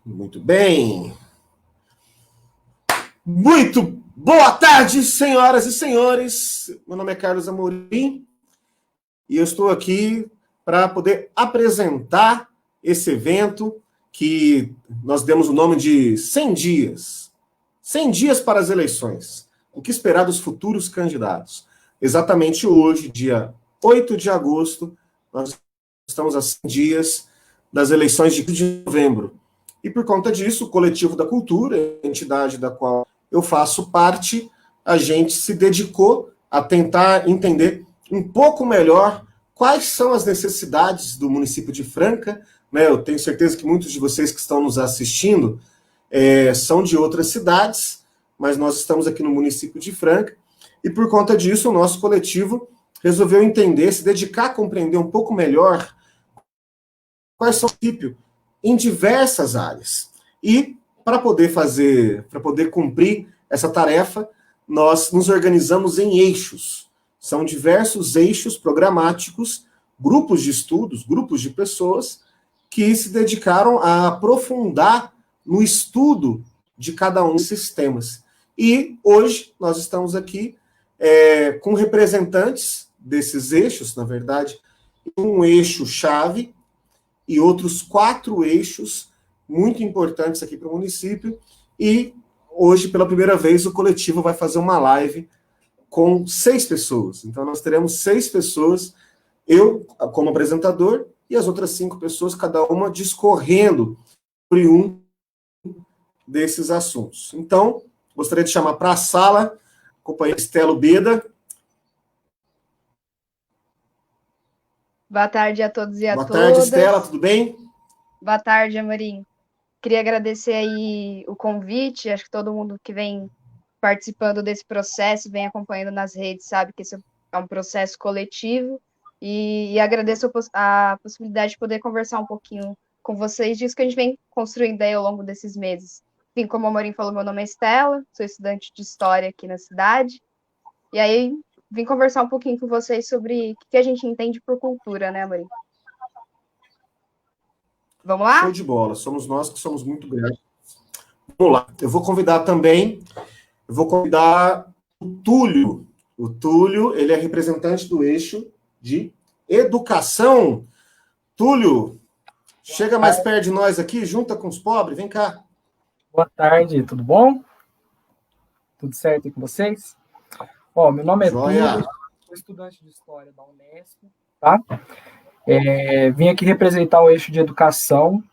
Muito bem. Muito boa tarde, senhoras e senhores. Meu nome é Carlos Amorim e eu estou aqui para poder apresentar esse evento que nós demos o nome de 100 dias. 100 dias para as eleições. O que esperar dos futuros candidatos? Exatamente hoje, dia 8 de agosto, nós estamos a 100 dias das eleições de novembro. E por conta disso, o Coletivo da Cultura, a entidade da qual eu faço parte, a gente se dedicou a tentar entender um pouco melhor quais são as necessidades do município de Franca. Né? Eu tenho certeza que muitos de vocês que estão nos assistindo são de outras cidades, mas nós estamos aqui no município de Franca, e por conta disso, o nosso coletivo resolveu entender, se dedicar a compreender um pouco melhor quais são os municípios em diversas áreas. E para poder cumprir essa tarefa, nós nos organizamos em eixos. São diversos eixos programáticos, grupos de estudos, grupos de pessoas que se dedicaram a aprofundar no estudo de cada um desses temas. E hoje nós estamos aqui com representantes desses eixos, na verdade, um eixo-chave e outros 4 eixos muito importantes aqui para o município. E hoje, pela primeira vez, o coletivo vai fazer uma live com 6 pessoas. Então, nós teremos 6 pessoas, eu como apresentador e as outras 5 pessoas, cada uma discorrendo sobre um desses assuntos. Então, gostaria de chamar para a sala a companheira Estela Beda. Boa tarde a todos e a todas. Boa tarde, Estela, tudo bem? Boa tarde, Amorim. Queria agradecer aí o convite, acho que todo mundo que vem participando desse processo, vem acompanhando nas redes, sabe que esse é um processo coletivo, e agradeço a possibilidade de poder conversar um pouquinho com vocês disso que a gente vem construindo aí ao longo desses meses. Enfim, como o Amorim falou, meu nome é Estela, sou estudante de História aqui na cidade, e aí vim conversar um pouquinho com vocês sobre o que a gente entende por cultura, né, Amorim? Vamos lá? Show de bola, somos nós que somos muito grandes. Vamos lá, eu vou convidar o Túlio. O Túlio, ele é representante do eixo de educação. Túlio, chega mais perto de nós aqui, junta com os pobres, vem cá. Boa tarde, tudo bom? Tudo certo aí com vocês? Ó, meu nome é Túlio, sou estudante de História da Unesp, tá? Vim aqui representar o eixo de educação,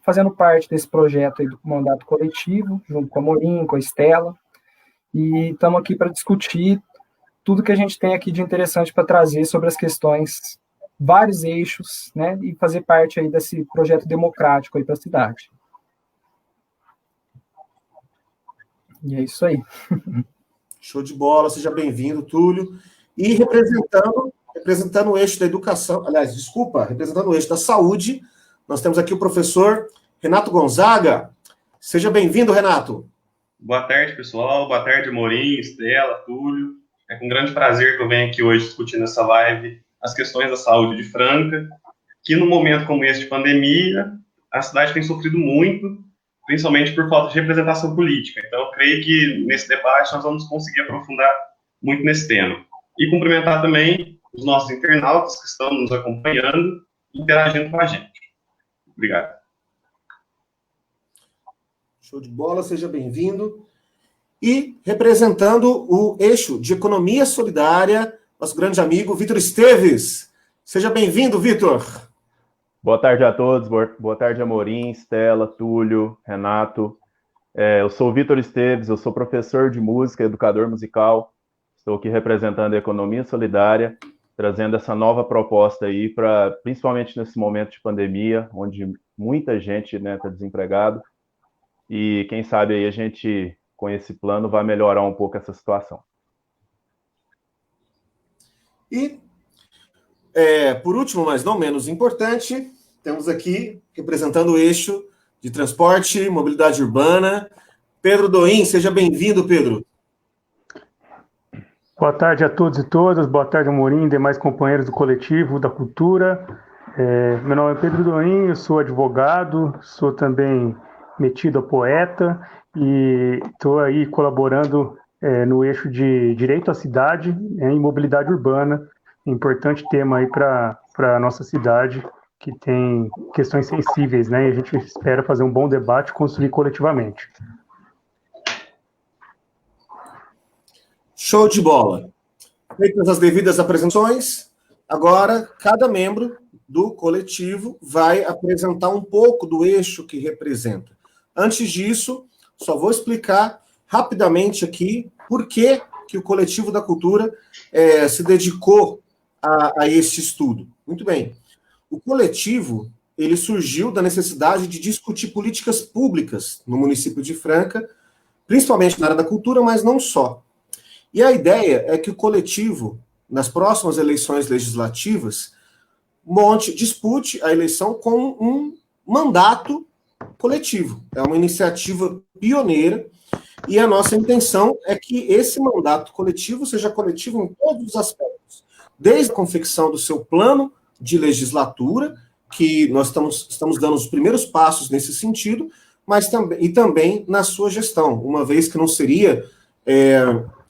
fazendo parte desse projeto aí do mandato coletivo, junto com a Amorim, com a Estela, e estamos aqui para discutir tudo que a gente tem aqui de interessante para trazer sobre as questões, vários eixos, né, e fazer parte aí desse projeto democrático aí para a cidade. E é isso aí. Show de bola, seja bem-vindo, Túlio. E representando o eixo da educação, representando o eixo da saúde, nós temos aqui o professor Renato Gonzaga. Seja bem-vindo, Renato. Boa tarde, pessoal. Boa tarde, Amorim, Estela, Túlio. É com grande prazer que eu venho aqui hoje discutir nessa live as questões da saúde de Franca, que num momento como esse de pandemia, a cidade tem sofrido muito, principalmente por falta de representação política. Então, eu creio que nesse debate nós vamos conseguir aprofundar muito nesse tema. E cumprimentar também os nossos internautas que estão nos acompanhando e interagindo com a gente. Obrigado. Show de bola, seja bem-vindo. E representando o eixo de economia solidária, nosso grande amigo Vitor Esteves. Seja bem-vindo, Vitor. Boa tarde a todos, boa tarde, Amorim, Estela, Túlio, Renato. Eu sou o Vitor Esteves, eu sou professor de música, educador musical. Estou aqui representando a economia solidária, trazendo essa nova proposta aí, principalmente nesse momento de pandemia, onde muita gente está desempregado. E quem sabe aí a gente, com esse plano, vai melhorar um pouco essa situação. E, por último, mas não menos importante, temos aqui, representando o eixo de transporte e mobilidade urbana, Pedro Doim. Seja bem-vindo, Pedro. Boa tarde a todos e todas, boa tarde, Amorim e demais companheiros do Coletivo da Cultura. Meu nome é Pedro Doim, eu sou advogado, sou também metido a poeta e estou aí colaborando no eixo de direito à cidade e mobilidade urbana, importante tema aí para a nossa cidade, que tem questões sensíveis, né? E a gente espera fazer um bom debate e construir coletivamente. Show de bola. Feitas as devidas apresentações, agora cada membro do coletivo vai apresentar um pouco do eixo que representa. Antes disso, só vou explicar rapidamente aqui por que o Coletivo da Cultura se dedicou a esse estudo. Muito bem. O coletivo ele surgiu da necessidade de discutir políticas públicas no município de Franca, principalmente na área da cultura, mas não só. E a ideia é que o coletivo, nas próximas eleições legislativas, dispute a eleição com um mandato coletivo. É uma iniciativa pioneira e a nossa intenção é que esse mandato coletivo seja coletivo em todos os aspectos, desde a confecção do seu plano de legislatura, que nós estamos dando os primeiros passos nesse sentido, mas também na sua gestão, uma vez que não seria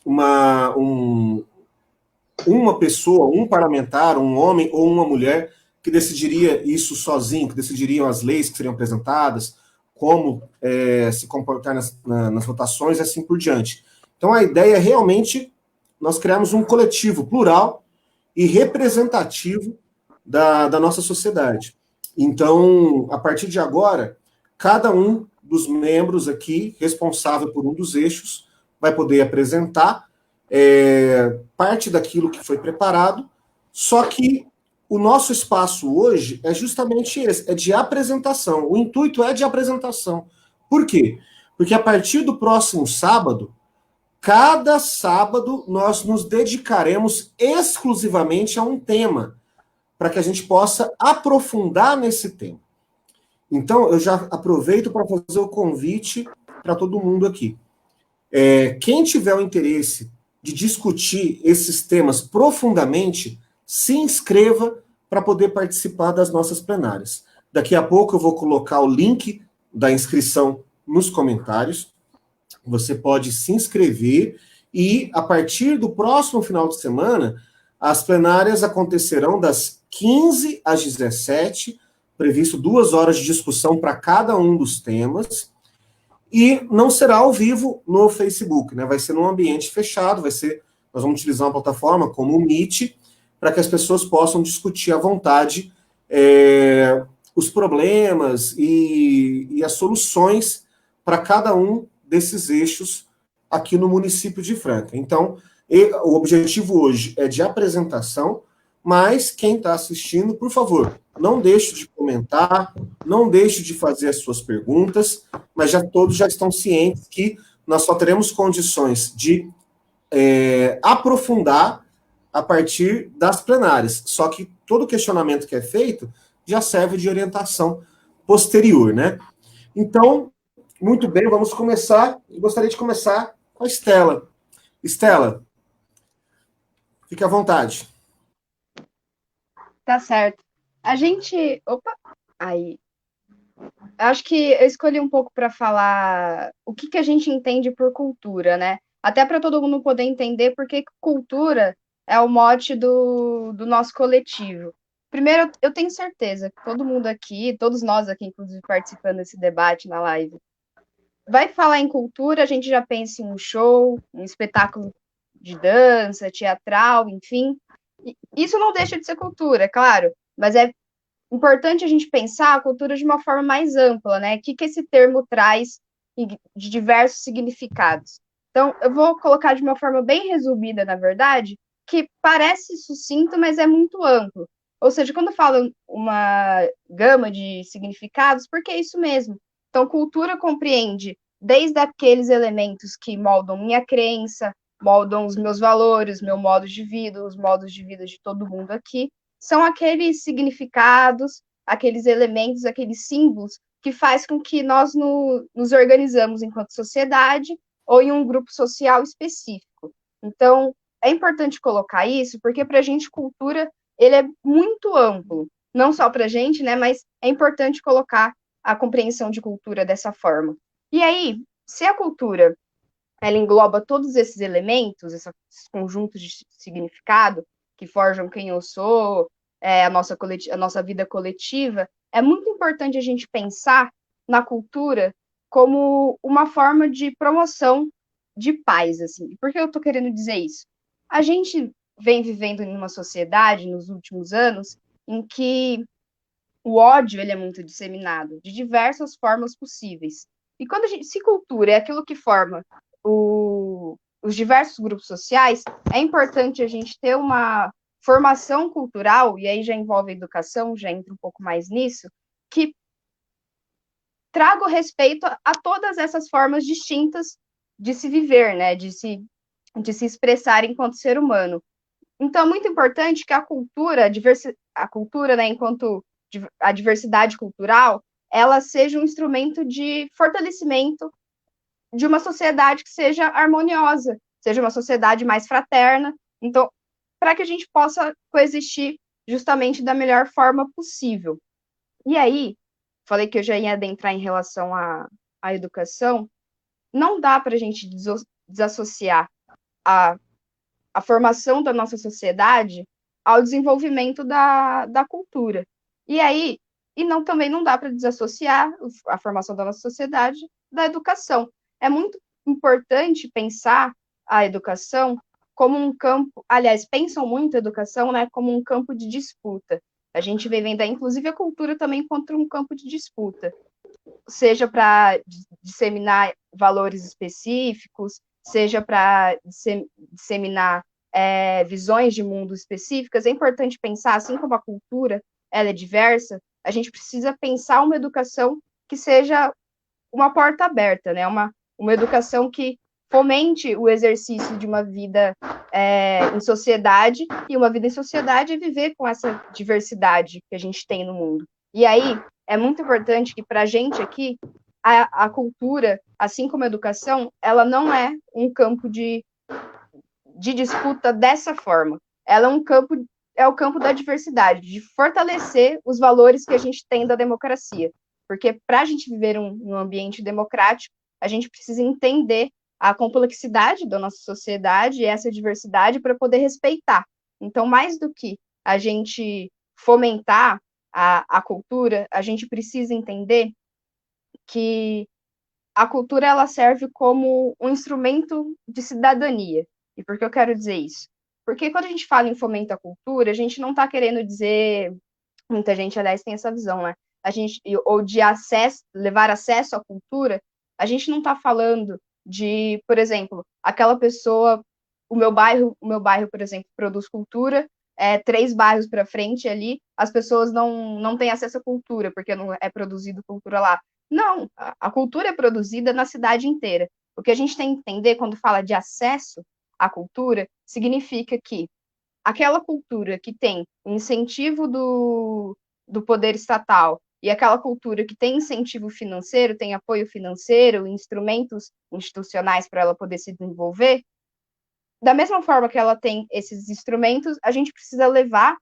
uma pessoa, um parlamentar, um homem ou uma mulher que decidiria isso sozinho, que decidiriam as leis que seriam apresentadas, como se comportar nas votações e assim por diante. Então, a ideia é realmente nós criarmos um coletivo plural e representativo da nossa sociedade. Então, a partir de agora, cada um dos membros aqui, responsável por um dos eixos, vai poder apresentar parte daquilo que foi preparado, só que o nosso espaço hoje é justamente esse, é de apresentação. O intuito é de apresentação. Por quê? Porque a partir do próximo sábado, cada sábado nós nos dedicaremos exclusivamente a um tema, para que a gente possa aprofundar nesse tema. Então, eu já aproveito para fazer o convite para todo mundo aqui. Quem tiver o interesse de discutir esses temas profundamente, se inscreva para poder participar das nossas plenárias. Daqui a pouco eu vou colocar o link da inscrição nos comentários. Você pode se inscrever e, a partir do próximo final de semana, as plenárias acontecerão das 15 às 17, previsto 2 horas de discussão para cada um dos temas, e não será ao vivo no Facebook, né? Vai ser num ambiente fechado, nós vamos utilizar uma plataforma como o Meet, para que as pessoas possam discutir à vontade os problemas e as soluções para cada um desses eixos aqui no município de Franca. Então, o objetivo hoje é de apresentação, mas quem está assistindo, por favor, não deixe de comentar, não deixe de fazer as suas perguntas, mas todos já estão cientes que nós só teremos condições de aprofundar a partir das plenárias. Só que todo questionamento que é feito já serve de orientação posterior, né? Então, muito bem, vamos começar. Eu gostaria de começar com a Estela. Estela, fique à vontade. Tá certo. A gente. Opa! Aí. Acho que eu escolhi um pouco para falar o que a gente entende por cultura, né? Até para todo mundo poder entender por que cultura é o mote do nosso coletivo. Primeiro, eu tenho certeza que todo mundo aqui, todos nós aqui, inclusive, participando desse debate na live, vai falar em cultura, a gente já pensa em um show, um espetáculo de dança, teatral, enfim. Isso não deixa de ser cultura, é claro, mas é importante a gente pensar a cultura de uma forma mais ampla, né? O que esse termo traz de diversos significados. Então, eu vou colocar de uma forma bem resumida, na verdade, que parece sucinto, mas é muito amplo. Ou seja, quando falo uma gama de significados, porque é isso mesmo. Então, cultura compreende desde aqueles elementos que moldam minha crença, moldam os meus valores, meu modo de vida, os modos de vida de todo mundo aqui, são aqueles significados, aqueles elementos, aqueles símbolos que faz com que nós nos organizamos enquanto sociedade ou em um grupo social específico. Então, é importante colocar isso, porque para a gente cultura ele é muito amplo, não só para a gente, né, mas é importante colocar a compreensão de cultura dessa forma. E aí, se a cultura ela engloba todos esses elementos, esses conjuntos de significado que forjam quem eu sou, a nossa vida coletiva, é muito importante a gente pensar na cultura como uma forma de promoção de paz, assim. Por que eu estou querendo dizer isso? A gente vem vivendo em uma sociedade nos últimos anos em que o ódio ele é muito disseminado de diversas formas possíveis. E quando se cultura é aquilo que forma os diversos grupos sociais, é importante a gente ter uma formação cultural, e aí já envolve a educação, já entra um pouco mais nisso, que traga o respeito a todas essas formas distintas de se viver, né, de se expressar enquanto ser humano. Então, é muito importante que a cultura, né, enquanto a diversidade cultural, ela seja um instrumento de fortalecimento de uma sociedade que seja harmoniosa, seja uma sociedade mais fraterna. Então, para que a gente possa coexistir justamente da melhor forma possível. E aí, falei que eu já ia adentrar em relação à educação, não dá para a gente desassociar a formação da nossa sociedade ao desenvolvimento da cultura. E aí, também não dá para desassociar a formação da nossa sociedade da educação. É muito importante pensar a educação como um campo, aliás, pensam muito a educação, né, como um campo de disputa. A gente vem vendo, inclusive, a cultura também contra um campo de disputa, seja para disseminar valores específicos, seja para disseminar visões de mundo específicas. É importante pensar, assim como a cultura ela é diversa, a gente precisa pensar uma educação que seja uma porta aberta, né? Uma educação que fomente o exercício de uma vida em sociedade, e uma vida em sociedade é viver com essa diversidade que a gente tem no mundo. E aí, é muito importante que, para a gente aqui, a cultura, assim como a educação, ela não é um campo de disputa dessa forma. Ela é o campo da diversidade, de fortalecer os valores que a gente tem da democracia. Porque para a gente viver um ambiente democrático, a gente precisa entender a complexidade da nossa sociedade e essa diversidade para poder respeitar. Então, mais do que a gente fomentar a cultura, a gente precisa entender que a cultura ela serve como um instrumento de cidadania. E por que eu quero dizer isso? Porque quando a gente fala em fomento à cultura, a gente não está querendo dizer, muita gente, aliás, tem essa visão, né? Ou de levar acesso à cultura, a gente não está falando de, por exemplo, aquela pessoa, o meu bairro, por exemplo, produz cultura, 3 bairros para frente ali, as pessoas não têm acesso à cultura, porque não é produzido cultura lá. Não, a cultura é produzida na cidade inteira. O que a gente tem que entender quando fala de acesso à cultura, significa que aquela cultura que tem incentivo do poder estatal e aquela cultura que tem incentivo financeiro, tem apoio financeiro, instrumentos institucionais para ela poder se desenvolver, da mesma forma que ela tem esses instrumentos, a gente precisa levar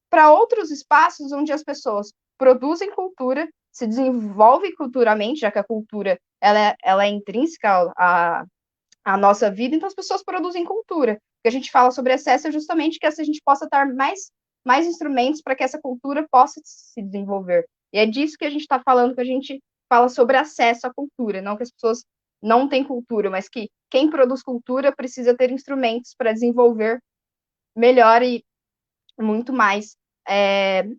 para outros espaços onde as pessoas produzem cultura, se desenvolvem culturalmente, já que a cultura ela é intrínseca à nossa vida, então as pessoas produzem cultura. O que a gente fala sobre acesso é justamente que a gente possa dar mais instrumentos para que essa cultura possa se desenvolver. E é disso que a gente está falando, que a gente fala sobre acesso à cultura, não que as pessoas não têm cultura, mas que quem produz cultura precisa ter instrumentos para desenvolver melhor e muito mais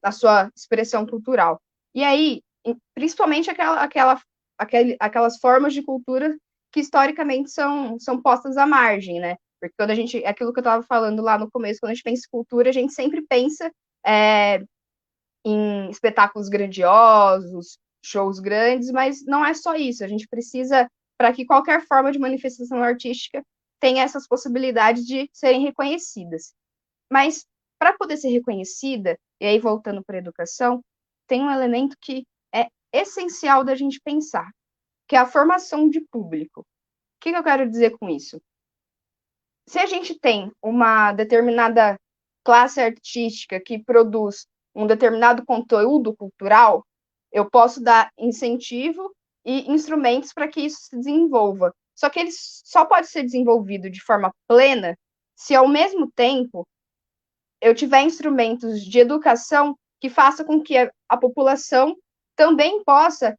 a sua expressão cultural. E aí, principalmente aquelas formas de cultura que historicamente são postas à margem, né? Porque quando aquilo que eu estava falando lá no começo, quando a gente pensa em cultura, a gente sempre pensa em espetáculos grandiosos, shows grandes, mas não é só isso. A gente precisa, para que qualquer forma de manifestação artística tenha essas possibilidades de serem reconhecidas. Mas, para poder ser reconhecida, e aí voltando para a educação, tem um elemento que é essencial da gente pensar, que é a formação de público. O que eu quero dizer com isso? Se a gente tem uma determinada classe artística que produz um determinado conteúdo cultural, eu posso dar incentivo e instrumentos para que isso se desenvolva. Só que ele só pode ser desenvolvido de forma plena se, ao mesmo tempo, eu tiver instrumentos de educação que façam com que a população também possa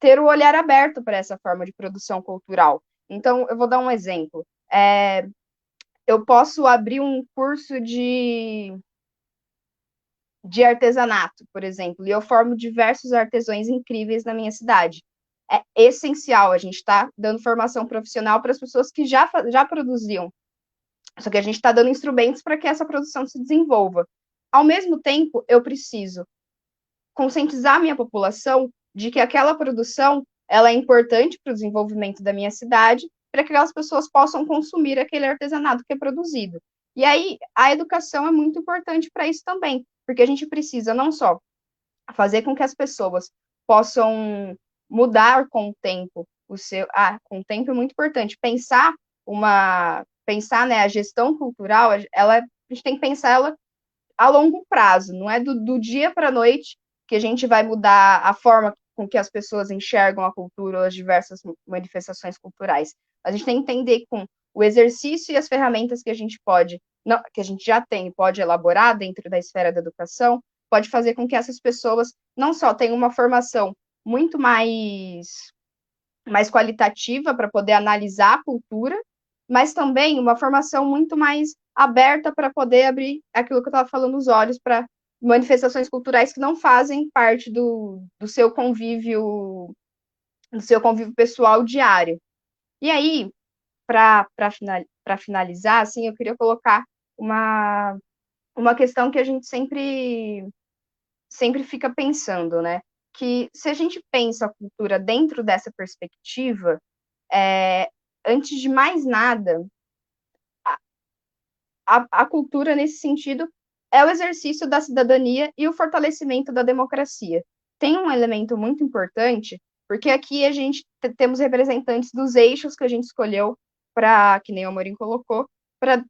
ter o olhar aberto para essa forma de produção cultural. Então, eu vou dar um exemplo. Eu posso abrir um curso de artesanato, por exemplo, e eu formo diversos artesãos incríveis na minha cidade. É essencial, a gente está dando formação profissional para as pessoas que já produziam, só que a gente está dando instrumentos para que essa produção se desenvolva. Ao mesmo tempo, eu preciso conscientizar a minha população de que aquela produção ela é importante para o desenvolvimento da minha cidade, para que aquelas pessoas possam consumir aquele artesanato que é produzido. E aí, a educação é muito importante para isso também, porque a gente precisa não só fazer com que as pessoas possam mudar com o tempo com o tempo é muito importante. Pensar, né, a gestão cultural, a gente tem que pensar ela a longo prazo, não é do dia para a noite que a gente vai mudar a forma com que as pessoas enxergam a cultura ou as diversas manifestações culturais. A gente tem que entender com o exercício e as ferramentas que a gente que a gente já tem, pode elaborar dentro da esfera da educação, pode fazer com que essas pessoas não só tenham uma formação muito mais qualitativa para poder analisar a cultura, mas também uma formação muito mais aberta para poder abrir aquilo que eu estava falando, os olhos para manifestações culturais que não fazem parte do seu convívio pessoal diário. E aí, para finalizar, assim, eu queria colocar uma questão que a gente sempre fica pensando, né? Que se a gente pensa a cultura dentro dessa perspectiva, antes de mais nada, a cultura, nesse sentido, é o exercício da cidadania e o fortalecimento da democracia. Tem um elemento muito importante, porque aqui a gente temos representantes dos eixos que a gente escolheu que nem o Amorim colocou, para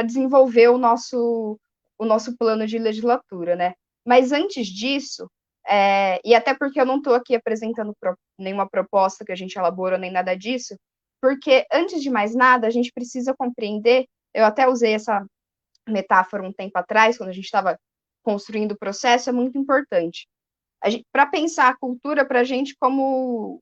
desenvolver o nosso plano de legislatura, né? Mas antes disso, e até porque eu não estou aqui apresentando nenhuma proposta que a gente elaborou, nem nada disso, porque antes de mais nada, a gente precisa compreender, eu até usei essa metáfora um tempo atrás, quando a gente estava construindo o processo, é muito importante. Para pensar a cultura para a gente como,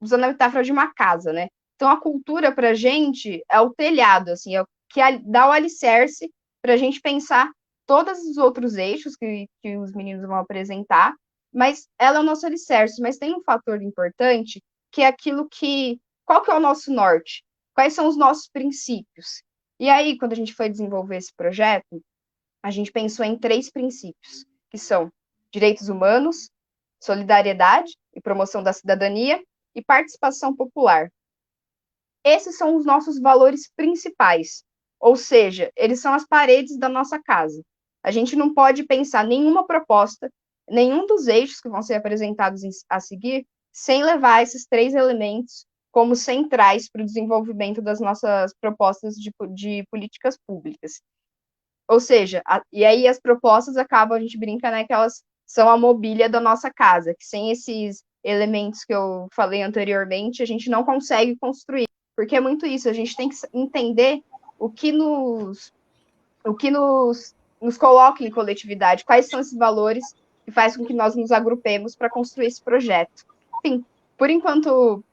usando a metáfora de uma casa, né? Então, a cultura para a gente é o telhado, assim, é o que dá o alicerce para a gente pensar todos os outros eixos que os meninos vão apresentar, mas ela é o nosso alicerce. Mas tem um fator importante, que é aquilo qual que é o nosso norte? Quais são os nossos princípios? E aí, quando a gente foi desenvolver esse projeto, a gente pensou em 3 princípios, que são direitos humanos, solidariedade e promoção da cidadania e participação popular. Esses são os nossos valores principais, ou seja, eles são as paredes da nossa casa. A gente não pode pensar nenhuma proposta, nenhum dos eixos que vão ser apresentados a seguir, sem levar esses 3 elementos como centrais para o desenvolvimento das nossas propostas de políticas públicas. Ou seja, e aí as propostas acabam, a gente brinca, né, que elas são a mobília da nossa casa, que sem esses elementos que eu falei anteriormente, a gente não consegue construir. Porque é muito isso, a gente tem que entender o que nos coloca em coletividade, quais são esses valores que faz com que nós nos agrupemos para construir esse projeto. Enfim, por enquanto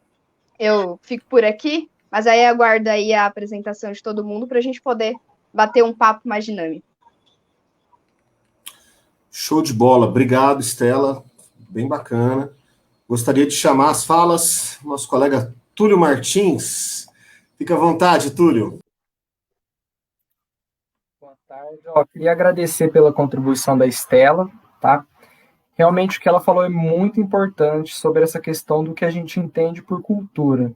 eu fico por aqui, mas aí aguardo aí a apresentação de todo mundo para a gente poder bater um papo mais dinâmico. Show de bola. Obrigado, Estela. Bem bacana. Gostaria de chamar as falas do nosso colega Túlio Martins. Fica à vontade, Túlio. Boa tarde. Queria agradecer pela contribuição da Estela, tá? Realmente o que ela falou é muito importante sobre essa questão do que a gente entende por cultura.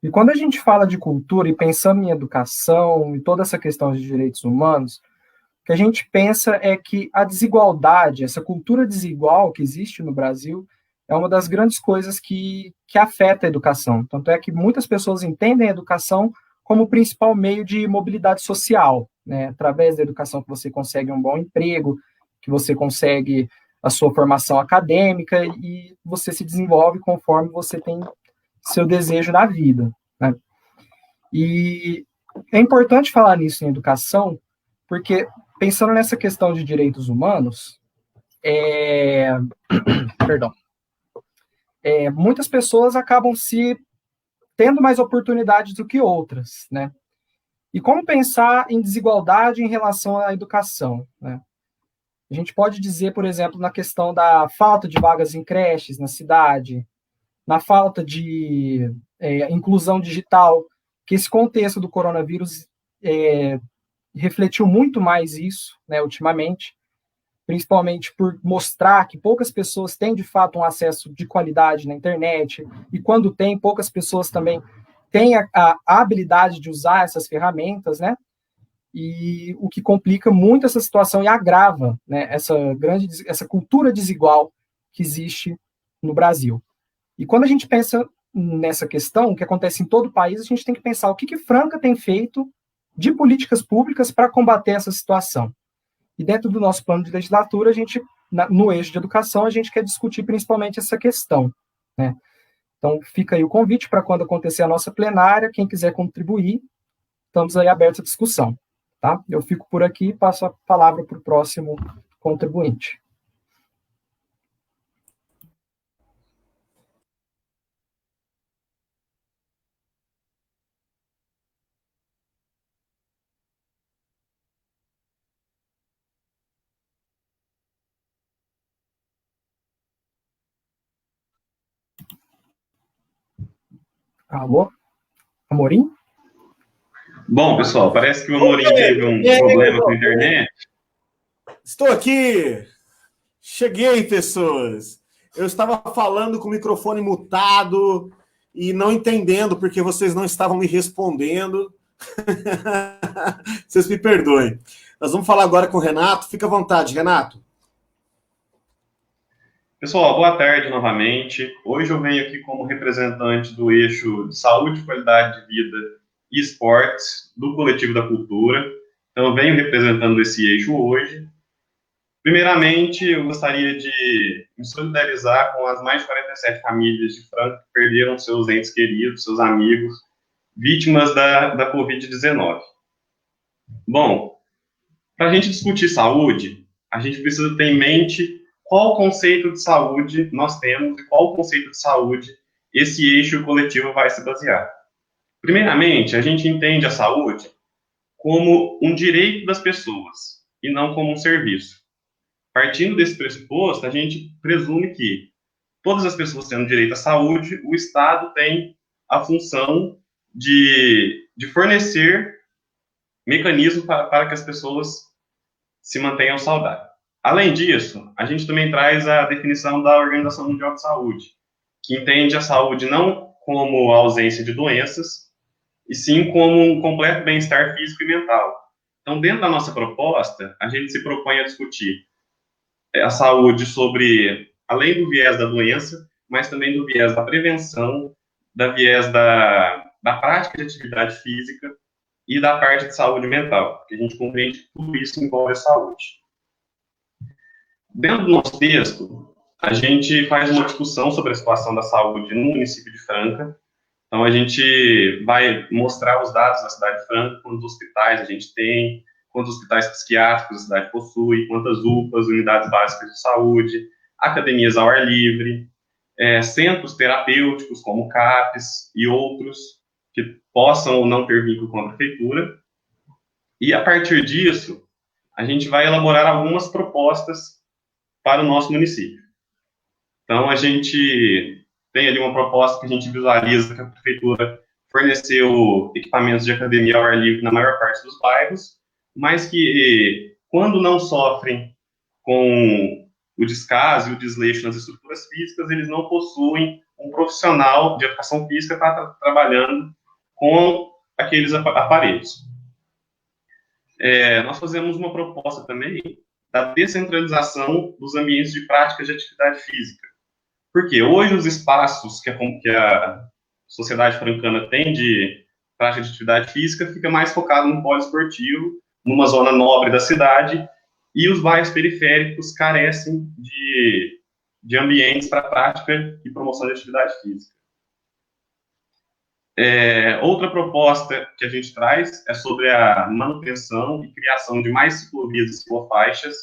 E quando a gente fala de cultura e pensando em educação e toda essa questão de direitos humanos, o que a gente pensa é que a desigualdade, essa cultura desigual que existe no Brasil, é uma das grandes coisas que afeta a educação. Tanto é que muitas pessoas entendem a educação como o principal meio de mobilidade social, né? Através da educação que você consegue um bom emprego, que você consegue a sua formação acadêmica e você se desenvolve conforme você tem seu desejo na vida, né? E é importante falar nisso em educação, porque pensando nessa questão de direitos humanos, perdão, muitas pessoas acabam se tendo mais oportunidades do que outras, né? E como pensar em desigualdade em relação à educação, né? A gente pode dizer, por exemplo, na questão da falta de vagas em creches na cidade, na falta de inclusão digital, que esse contexto do coronavírus refletiu muito mais isso, né, ultimamente, principalmente por mostrar que poucas pessoas têm, de fato, um acesso de qualidade na internet, e quando tem, poucas pessoas também têm a habilidade de usar essas ferramentas, né? E o que complica muito essa situação e agrava, né, essa cultura desigual que existe no Brasil. E quando a gente pensa nessa questão, que acontece em todo o país, a gente tem que pensar o que Franca tem feito de políticas públicas para combater essa situação. E dentro do nosso plano de legislatura, a gente, no eixo de educação, a gente quer discutir principalmente essa questão, né? Então, fica aí o convite para quando acontecer a nossa plenária, quem quiser contribuir, estamos aí abertos à discussão. Tá? Eu fico por aqui e passo a palavra para o próximo contribuinte. Alô? Amorim? Bom, pessoal, parece que o Amorim teve um problema com a internet. Estou aqui! Cheguei, pessoas! Eu estava falando com o microfone mutado e não entendendo porque vocês não estavam me respondendo. Vocês me perdoem. Nós vamos falar agora com o Renato. Fica à vontade, Renato. Pessoal, boa tarde novamente. Hoje eu venho aqui como representante do eixo de saúde, qualidade de vida e esportes do Coletivo da Cultura. Então, eu venho representando esse eixo hoje. Primeiramente, eu gostaria de me solidarizar com as mais de 47 famílias de Franca que perderam seus entes queridos, seus amigos, vítimas da Covid-19. Bom, para a gente discutir saúde, a gente precisa ter em mente qual conceito de saúde nós temos e qual conceito de saúde esse eixo coletivo vai se basear. Primeiramente, a gente entende a saúde como um direito das pessoas e não como um serviço. Partindo desse pressuposto, a gente presume que todas as pessoas tendo direito à saúde, o Estado tem a função de fornecer mecanismos para que as pessoas se mantenham saudáveis. Além disso, a gente também traz a definição da Organização Mundial de Saúde, que entende a saúde não como a ausência de doenças, e sim como um completo bem-estar físico e mental. Então, dentro da nossa proposta, a gente se propõe a discutir a saúde sobre, além do viés da doença, mas também do viés da prevenção, da viés da prática de atividade física e da parte de saúde mental, porque a gente compreende que tudo isso envolve a saúde. Dentro do nosso texto, a gente faz uma discussão sobre a situação da saúde no município de Franca. Então, a gente vai mostrar os dados da cidade de Franca, quantos hospitais a gente tem, quantos hospitais psiquiátricos a cidade possui, quantas UPAs, unidades básicas de saúde, academias ao ar livre, centros terapêuticos como CAPES e outros que possam ou não ter vínculo com a prefeitura. E, a partir disso, a gente vai elaborar algumas propostas para o nosso município. Então, a gente tem ali uma proposta que a gente visualiza que a prefeitura forneceu equipamentos de academia ao ar livre na maior parte dos bairros, mas que, quando não sofrem com o descaso e o desleixo nas estruturas físicas, eles não possuem um profissional de educação física que está trabalhando com aqueles aparelhos. Nós fazemos uma proposta também da descentralização dos ambientes de prática de atividade física. Porque hoje os espaços que a sociedade francana tem de prática de atividade física fica mais focado no polo esportivo, numa zona nobre da cidade, e os bairros periféricos carecem de ambientes para prática e promoção de atividade física. Outra proposta que a gente traz é sobre a manutenção e criação de mais ciclovias e ciclofaixas,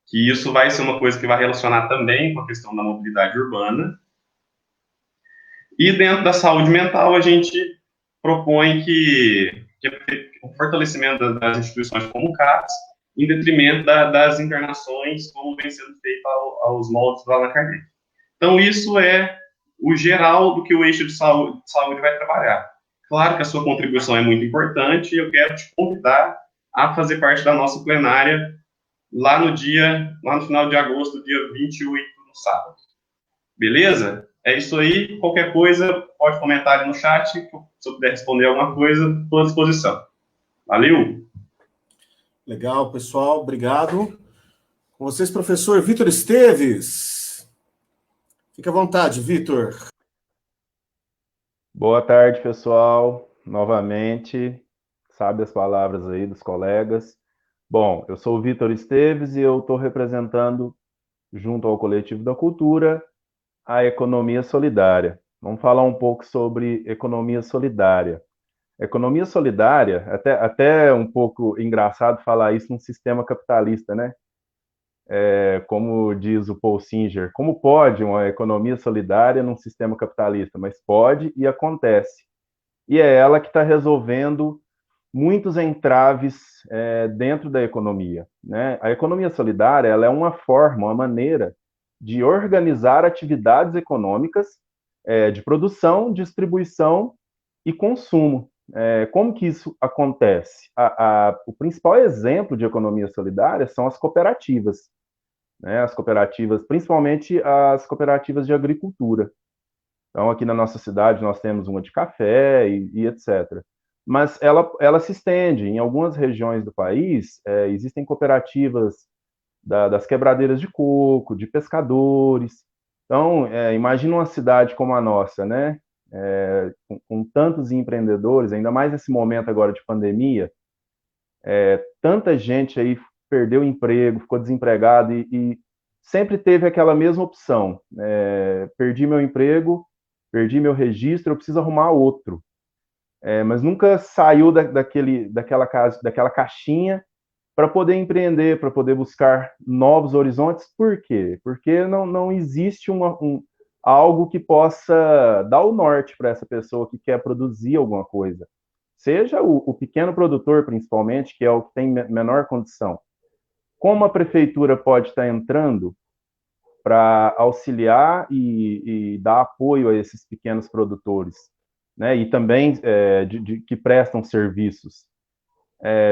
que isso vai ser uma coisa que vai relacionar também com a questão da mobilidade urbana. E dentro da saúde mental, a gente propõe que o fortalecimento das instituições como o CAPS, em detrimento das internações, como vem sendo feito aos moldes do Allan Kardec. Então, isso é o geral do que o eixo de saúde vai trabalhar. Claro que a sua contribuição é muito importante e eu quero te convidar a fazer parte da nossa plenária lá no final de agosto, dia 28, no sábado. Beleza? É isso aí. Qualquer coisa, pode comentar ali no chat. Se eu puder responder alguma coisa, estou à disposição. Valeu! Legal, pessoal. Obrigado. Com vocês, professor Vitor Esteves. Fique à vontade, Vitor. Boa tarde, pessoal. Novamente, sabe as palavras aí dos colegas. Bom, eu sou o Vitor Esteves e eu estou representando, junto ao Coletivo da Cultura, a economia solidária. Vamos falar um pouco sobre economia solidária. Economia solidária, até um pouco engraçado falar isso num sistema capitalista, né? Como diz o Paul Singer, como pode uma economia solidária num sistema capitalista? Mas pode e acontece. E é ela que está resolvendo muitos entraves dentro da economia, né? A economia solidária ela é uma forma, uma maneira de organizar atividades econômicas de produção, distribuição e consumo. Como que isso acontece? O principal exemplo de economia solidária são as cooperativas, né? As cooperativas, principalmente as cooperativas de agricultura. Então, aqui na nossa cidade, nós temos uma de café e etc. Mas ela se estende. Em algumas regiões do país, existem cooperativas das quebradeiras de coco, de pescadores. Então, imagina uma cidade como a nossa, né? Com tantos empreendedores, ainda mais nesse momento agora de pandemia, tanta gente aí perdeu o emprego, ficou desempregado e sempre teve aquela mesma opção. Perdi meu emprego, perdi meu registro, eu preciso arrumar outro. Mas nunca saiu daquela caixinha para poder empreender, para poder buscar novos horizontes. Por quê? Porque não existe algo que possa dar o norte para essa pessoa que quer produzir alguma coisa. Seja o pequeno produtor, principalmente, que é o que tem menor condição. Como a prefeitura pode estar entrando para auxiliar e dar apoio a esses pequenos produtores, né? E também que prestam serviços.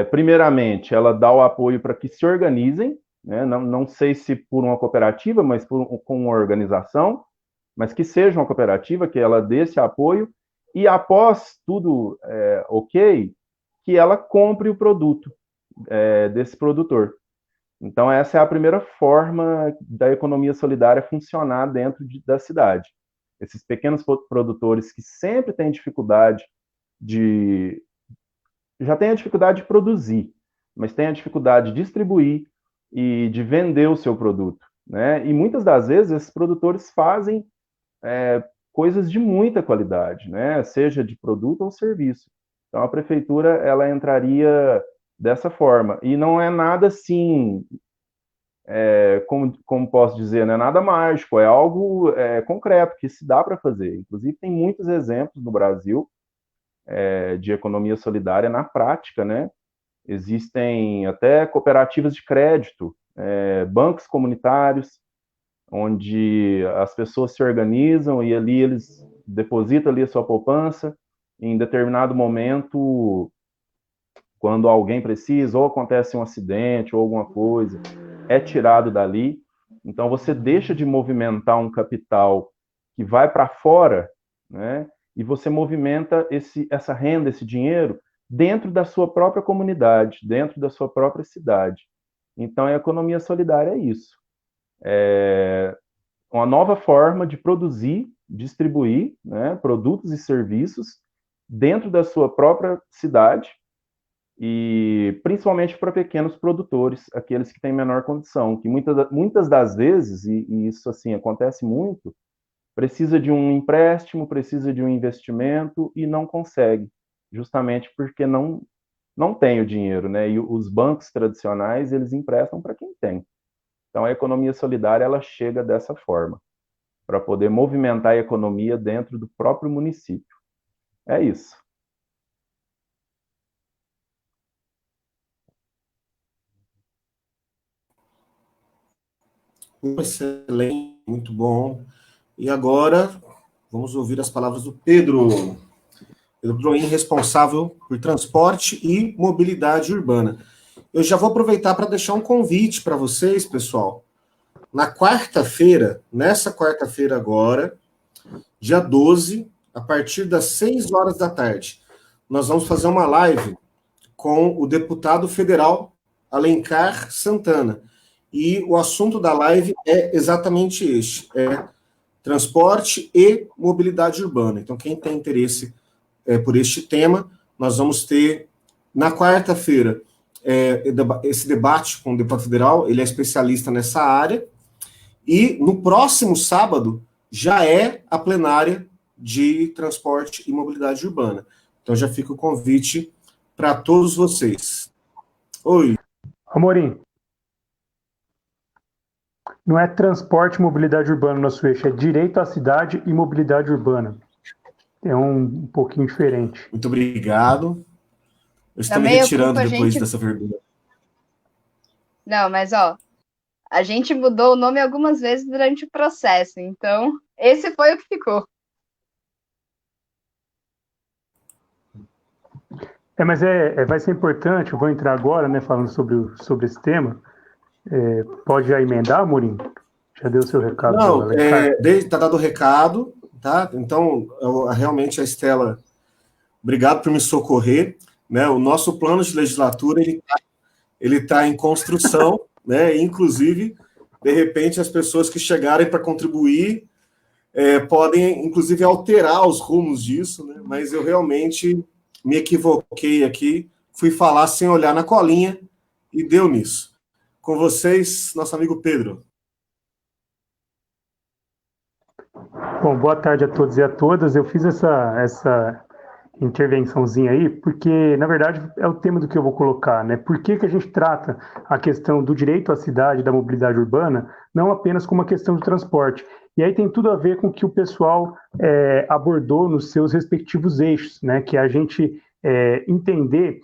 Primeiramente, ela dá o apoio para que se organizem, né? Não sei se por uma cooperativa, mas com uma organização, mas que seja uma cooperativa, que ela dê esse apoio, e após tudo ok, que ela compre o produto desse produtor. Então, essa é a primeira forma da economia solidária funcionar dentro da cidade. Esses pequenos produtores que sempre têm dificuldade já têm a dificuldade de produzir, mas têm a dificuldade de distribuir e de vender o seu produto, né? E muitas das vezes esses produtores fazem coisas de muita qualidade, né? Seja de produto ou serviço. Então, a prefeitura ela entraria dessa forma. E não é nada assim, como posso dizer, não é nada mágico, é algo concreto, que se dá para fazer. Inclusive, tem muitos exemplos no Brasil de economia solidária na prática, né? Existem até cooperativas de crédito, bancos comunitários, onde as pessoas se organizam e ali eles depositam ali a sua poupança, em determinado momento, quando alguém precisa, ou acontece um acidente ou alguma coisa, é tirado dali. Então, você deixa de movimentar um capital que vai para fora, né? E você movimenta essa renda, esse dinheiro, dentro da sua própria comunidade, dentro da sua própria cidade. Então, a economia solidária é isso. Uma nova forma de produzir, distribuir, né, produtos e serviços dentro da sua própria cidade e principalmente para pequenos produtores, aqueles que têm menor condição, que muitas das vezes, e isso assim acontece muito, precisa de um empréstimo, precisa de um investimento e não consegue, justamente porque não tem o dinheiro, né? E os bancos tradicionais, eles emprestam para quem tem. Então, a economia solidária, ela chega dessa forma, para poder movimentar a economia dentro do próprio município. É isso. Excelente, muito bom. E agora, vamos ouvir as palavras do Pedro. Pedro Broin, responsável por transporte e mobilidade urbana. Eu já vou aproveitar para deixar um convite para vocês, pessoal. Na quarta-feira, nessa quarta-feira agora, dia 12, a partir das 6 horas da tarde, nós vamos fazer uma live com o deputado federal Alencar Santana. E o assunto da live é exatamente este, transporte e mobilidade urbana. Então, quem tem interesse por este tema, nós vamos ter, na quarta-feira, esse debate com o deputado federal, ele é especialista nessa área, e no próximo sábado já é a plenária de transporte e mobilidade urbana. Então já fica o convite para todos vocês. Oi. Amorim, não é transporte e mobilidade urbana no nosso eixo, é direito à cidade e mobilidade urbana. É um pouquinho diferente. Muito obrigado. Eu estou Também me retirando depois gente... dessa vergonha. Não, mas a gente mudou o nome algumas vezes durante o processo, então esse foi o que ficou. Mas vai ser importante, eu vou entrar agora, né, falando sobre esse tema. Pode já emendar, Amorim? Já deu o seu recado? Não, está dado o recado, tá? Então, realmente a Estela, obrigado por me socorrer, né? O nosso plano de legislatura, ele tá em construção, né? Inclusive, de repente, as pessoas que chegarem para contribuir podem, inclusive, alterar os rumos disso, né? Mas eu realmente me equivoquei aqui, fui falar sem olhar na colinha e deu nisso. Com vocês, nosso amigo Pedro. Bom, boa tarde a todos e a todas. Eu fiz essa intervençãozinha aí, porque, na verdade, é o tema do que eu vou colocar, né? Por que a gente trata a questão do direito à cidade, da mobilidade urbana, não apenas como uma questão de transporte? E aí tem tudo a ver com o que o pessoal abordou nos seus respectivos eixos, né? Que é a gente entender,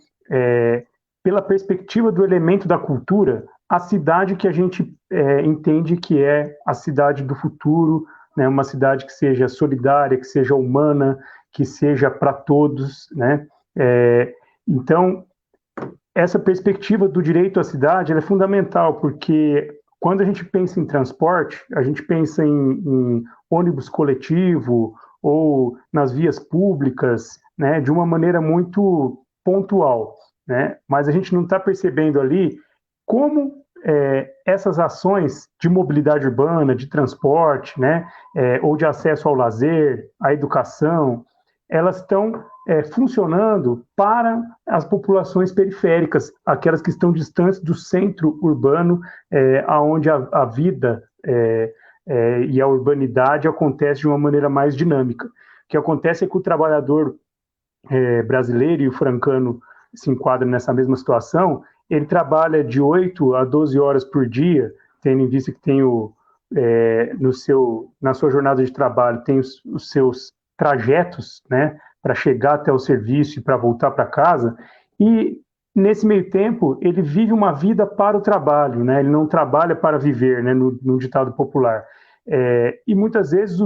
pela perspectiva do elemento da cultura, a cidade que a gente entende que é a cidade do futuro, né? Uma cidade que seja solidária, que seja humana, que seja para todos, né? Então, essa perspectiva do direito à cidade ela é fundamental, porque quando a gente pensa em transporte, a gente pensa em ônibus coletivo ou nas vias públicas, né? De uma maneira muito pontual, né? Mas a gente não está percebendo ali como essas ações de mobilidade urbana, de transporte, né? Ou de acesso ao lazer, à educação, elas estão funcionando para as populações periféricas, aquelas que estão distantes do centro urbano, onde a vida e a urbanidade acontece de uma maneira mais dinâmica. O que acontece é que o trabalhador brasileiro, e o francano se enquadra nessa mesma situação, ele trabalha de 8 a 12 horas por dia, tendo em vista que tem na sua jornada de trabalho tem os seus trajetos, né, para chegar até o serviço e para voltar para casa, e nesse meio tempo ele vive uma vida para o trabalho, né, ele não trabalha para viver, né, no ditado popular. E muitas vezes,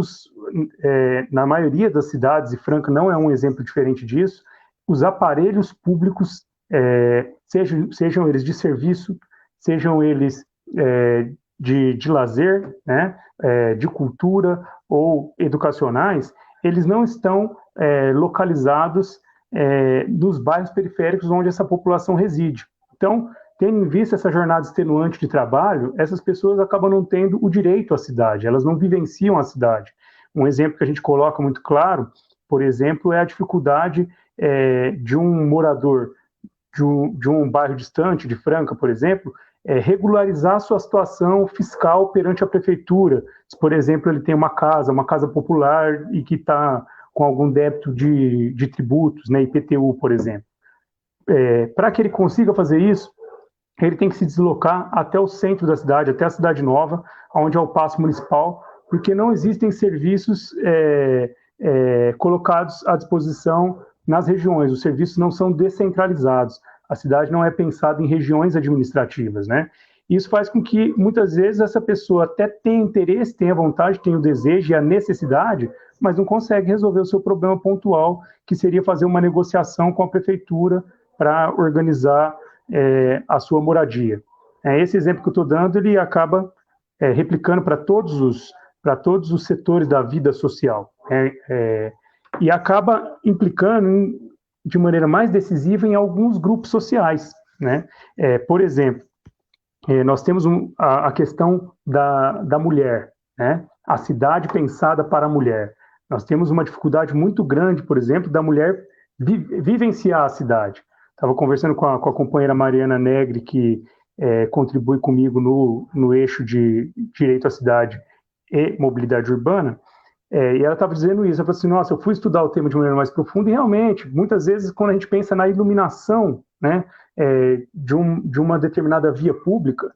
na maioria das cidades, e Franca não é um exemplo diferente disso, os aparelhos públicos, sejam eles de serviço, sejam eles de lazer, né, de cultura ou educacionais, eles não estão localizados nos bairros periféricos onde essa população reside. Então, tendo em vista essa jornada extenuante de trabalho, essas pessoas acabam não tendo o direito à cidade, elas não vivenciam a cidade. Um exemplo que a gente coloca muito claro, por exemplo, é a dificuldade de um morador de um bairro distante, de Franca, por exemplo, regularizar sua situação fiscal perante a prefeitura. Se, por exemplo, ele tem uma casa popular e que está com algum débito de tributos, né, IPTU, por exemplo. Para que ele consiga fazer isso, ele tem que se deslocar até o centro da cidade, até a Cidade Nova, onde é o Paço Municipal, porque não existem serviços colocados à disposição nas regiões. Os serviços não são descentralizados. A cidade não é pensada em regiões administrativas, né? Isso faz com que, muitas vezes, essa pessoa até tenha interesse, tenha vontade, tenha o desejo e a necessidade, mas não consegue resolver o seu problema pontual, que seria fazer uma negociação com a prefeitura para organizar a sua moradia. Esse exemplo que eu estou dando, ele acaba replicando para todos os setores da vida social, e acaba implicando de maneira mais decisiva em alguns grupos sociais, né? Por exemplo, nós temos a questão da mulher, né? A cidade pensada para a mulher. Nós temos uma dificuldade muito grande, por exemplo, da mulher vivenciar a cidade. Estava conversando com a companheira Mariana Negri, que contribui comigo no eixo de direito à cidade e mobilidade urbana, e ela estava dizendo isso. Ela falou assim: nossa, eu fui estudar o tema de maneira mais profunda, e realmente, muitas vezes, quando a gente pensa na iluminação, né, de uma determinada via pública,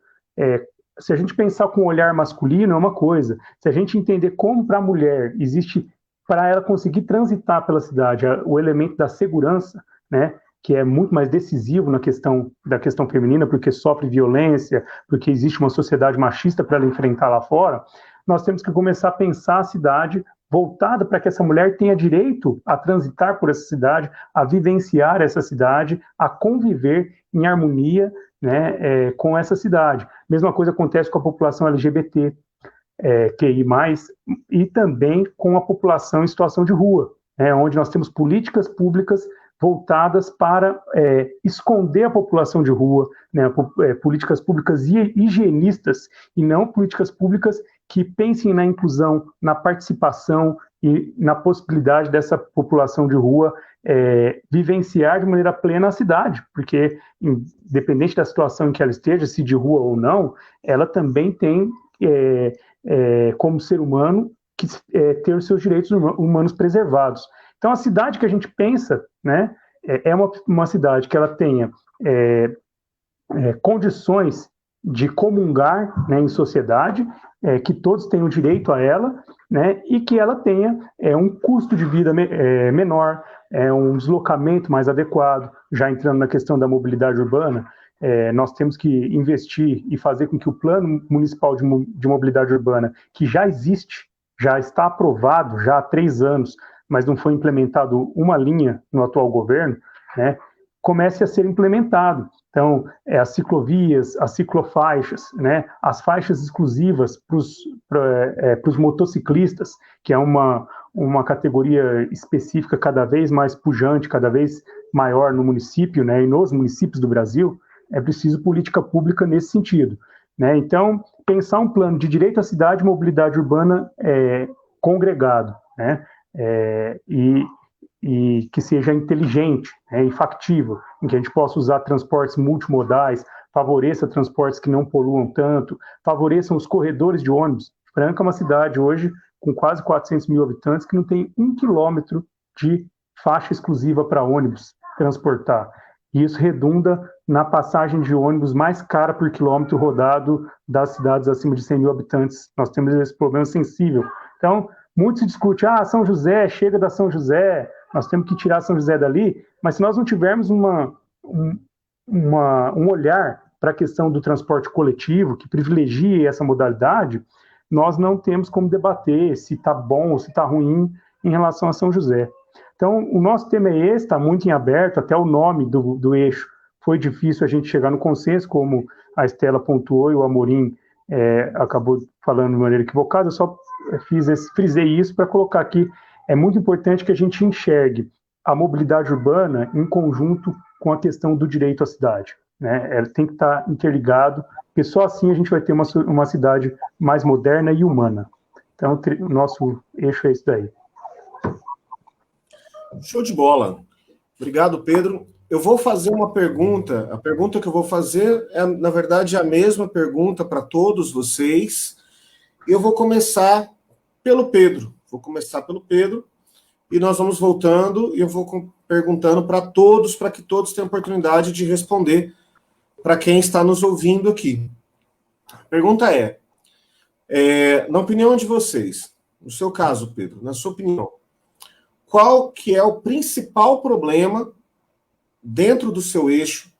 se a gente pensar com o olhar masculino é uma coisa, se a gente entender como para a mulher existe, para ela conseguir transitar pela cidade, o elemento da segurança, né, que é muito mais decisivo da questão feminina, porque sofre violência, porque existe uma sociedade machista para ela enfrentar lá fora, nós temos que começar a pensar a cidade voltada para que essa mulher tenha direito a transitar por essa cidade, a vivenciar essa cidade, a conviver em harmonia, né, com essa cidade. Mesma coisa acontece com a população LGBT, QI+, e também com a população em situação de rua, onde nós temos políticas públicas voltadas para esconder a população de rua, né, políticas públicas higienistas, e não políticas públicas que pensem na inclusão, na participação e na possibilidade dessa população de rua vivenciar de maneira plena a cidade, porque, independente da situação em que ela esteja, se de rua ou não, ela também tem, como ser humano, que ter os seus direitos humanos preservados. Então, a cidade que a gente pensa, né, é uma cidade que ela tenha condições de comungar, né, em sociedade, que todos tenham direito a ela, né, e que ela tenha um custo de vida menor, um deslocamento mais adequado. Já entrando na questão da mobilidade urbana, nós temos que investir e fazer com que o Plano Municipal de Mobilidade Urbana, que já existe, já está aprovado já há 3 anos, mas não foi implementado uma linha no atual governo, né, comece a ser implementado. Então, as ciclovias, as ciclofaixas, né, as faixas exclusivas para os motociclistas, que é uma categoria específica cada vez mais pujante, cada vez maior no município, né, e nos municípios do Brasil, é preciso política pública nesse sentido, né? Então, pensar um plano de direito à cidade e mobilidade urbana congregado, né, e que seja inteligente, e factível, em que a gente possa usar transportes multimodais, favoreça transportes que não poluam tanto, favoreçam os corredores de ônibus. Franca é uma cidade hoje com quase 400 mil habitantes que não tem 1 quilômetro de faixa exclusiva para ônibus transportar. E isso redunda na passagem de ônibus mais cara por quilômetro rodado das cidades acima de 100 mil habitantes. Nós temos esse problema sensível. Então, muito se discute, São José, chega da São José, nós temos que tirar São José dali, mas se nós não tivermos um olhar para a questão do transporte coletivo, que privilegie essa modalidade, nós não temos como debater se está bom ou se está ruim em relação a São José. Então, o nosso tema é esse, está muito em aberto, até o nome do eixo foi difícil a gente chegar no consenso, como a Estela pontuou e o Amorim acabou falando de maneira equivocada. Eu só frisei isso para colocar aqui. É muito importante que a gente enxergue a mobilidade urbana em conjunto com a questão do direito à cidade, né? Ela tem que estar interligado, porque só assim a gente vai ter uma cidade mais moderna e humana. Então, o nosso eixo é esse daí. Show de bola. Obrigado, Pedro. eu vou fazer uma pergunta. A pergunta que eu vou fazer é, na verdade, a mesma pergunta para todos vocês. Eu vou começar pelo Pedro. Vou começar pelo Pedro e nós vamos voltando e eu vou perguntando para todos, para que todos tenham oportunidade de responder para quem está nos ouvindo aqui. A pergunta na opinião de vocês, no seu caso, Pedro, na sua opinião, qual que é o principal problema dentro do seu eixo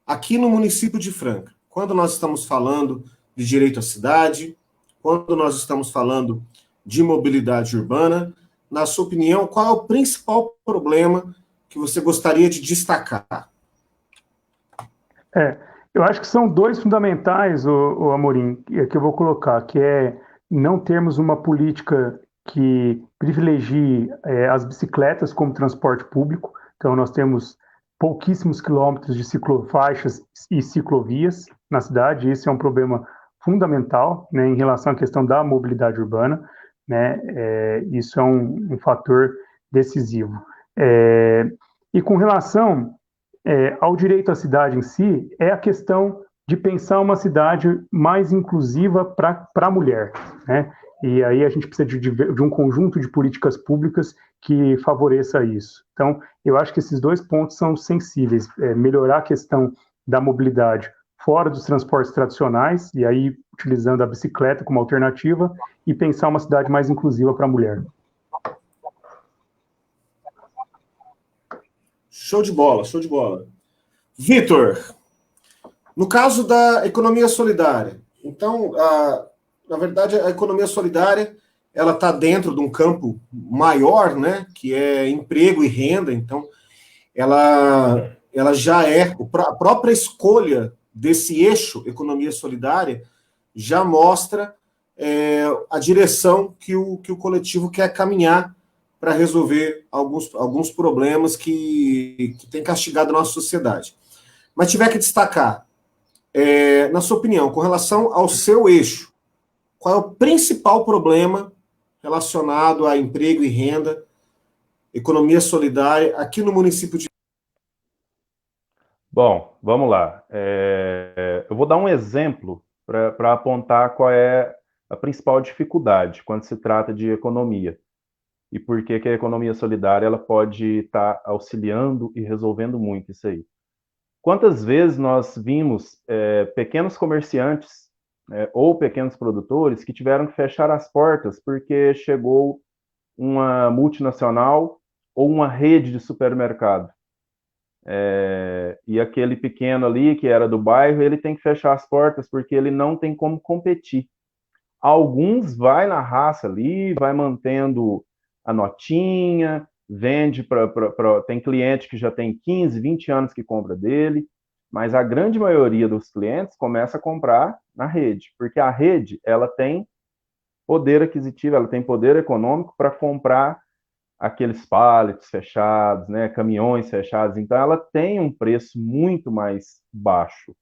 aqui no município de Franca? Quando nós estamos falando de direito à cidade, quando nós estamos falando de mobilidade urbana, na sua opinião, qual é o principal problema que você gostaria de destacar? Eu acho que são dois fundamentais, o Amorim, que eu vou colocar, que é não termos uma política que privilegie as bicicletas como transporte público. Então, nós temos pouquíssimos quilômetros de ciclofaixas e ciclovias na cidade, e esse é um problema fundamental, né, em relação à questão da mobilidade urbana, né, isso é um fator decisivo. E com relação ao direito à cidade em si, é a questão de pensar uma cidade mais inclusiva para a mulher, né? E aí a gente precisa de um conjunto de políticas públicas que favoreça isso. Então, eu acho que esses dois pontos são sensíveis. Melhorar a questão da mobilidade fora dos transportes tradicionais, e aí utilizando a bicicleta como alternativa, e pensar uma cidade mais inclusiva para a mulher. Show de bola, show de bola. Vitor, no caso da economia solidária, então, na verdade, a economia solidária, ela está dentro de um campo maior, né, que é emprego e renda, então, ela já a própria escolha desse eixo economia solidária já mostra a direção que o coletivo quer caminhar para resolver alguns problemas que tem castigado a nossa sociedade. Mas tiver que destacar, na sua opinião, com relação ao seu eixo, qual é o principal problema relacionado a emprego e renda, economia solidária, aqui no município de... Bom, vamos lá. Eu vou dar um exemplo para apontar qual é a principal dificuldade quando se trata de economia. E por que a economia solidária ela pode estar auxiliando e resolvendo muito isso aí. Quantas vezes nós vimos pequenos comerciantes ou pequenos produtores que tiveram que fechar as portas porque chegou uma multinacional ou uma rede de supermercado. E aquele pequeno ali, que era do bairro, ele tem que fechar as portas porque ele não tem como competir. Alguns vai na raça ali, vai mantendo a notinha, vende tem cliente que já tem 15, 20 anos que compra dele, mas a grande maioria dos clientes começa a comprar na rede, porque a rede, ela tem poder aquisitivo, ela tem poder econômico para comprar aqueles pallets fechados, né, caminhões fechados, então ela tem um preço muito mais baixo.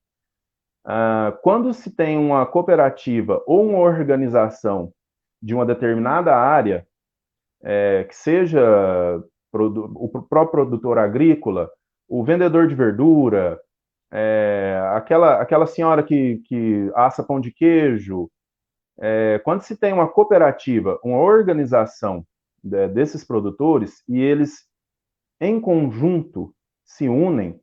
Quando se tem uma cooperativa ou uma organização de uma determinada área, que seja o próprio produtor agrícola, o vendedor de verdura, aquela senhora que assa pão de queijo, quando se tem uma cooperativa, uma organização desses produtores, e eles, em conjunto, se unem,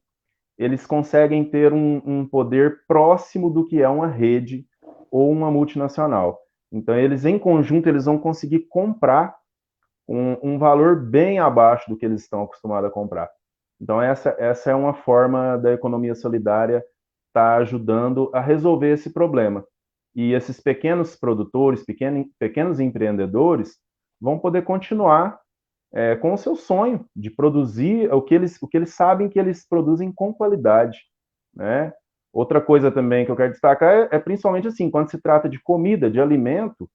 eles conseguem ter um poder próximo do que é uma rede ou uma multinacional. Então, eles, em conjunto, eles vão conseguir comprar um valor bem abaixo do que eles estão acostumados a comprar. Então, essa é uma forma da economia solidária estar ajudando a resolver esse problema. E esses pequenos produtores, pequenos empreendedores, vão poder continuar com o seu sonho de produzir o que eles sabem que eles produzem com qualidade, né? Outra coisa também que eu quero destacar é principalmente assim, quando se trata de comida, de alimento,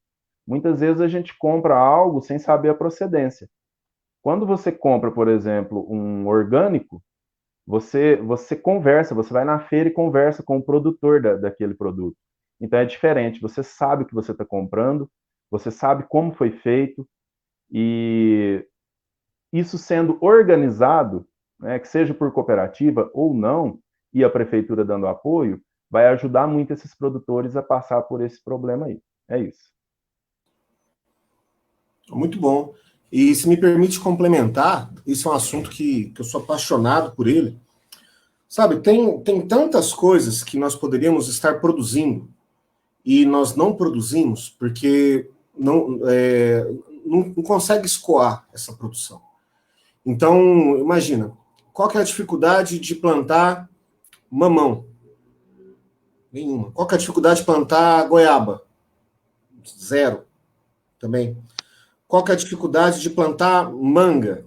muitas vezes a gente compra algo sem saber a procedência. Quando você compra, por exemplo, um orgânico, você conversa, você vai na feira e conversa com o produtor daquele produto. Então é diferente, você sabe o que você está comprando, você sabe como foi feito, e isso sendo organizado, né, que seja por cooperativa ou não, e a prefeitura dando apoio, vai ajudar muito esses produtores a passar por esse problema aí. É isso. Muito bom. E se me permite complementar, isso é um assunto que eu sou apaixonado por ele. Sabe, tem tantas coisas que nós poderíamos estar produzindo e nós não produzimos porque não consegue escoar essa produção. Então, imagina, qual que é a dificuldade de plantar mamão? Nenhuma. Qual que é a dificuldade de plantar goiaba? Zero. Também. Qual que é a dificuldade de plantar manga?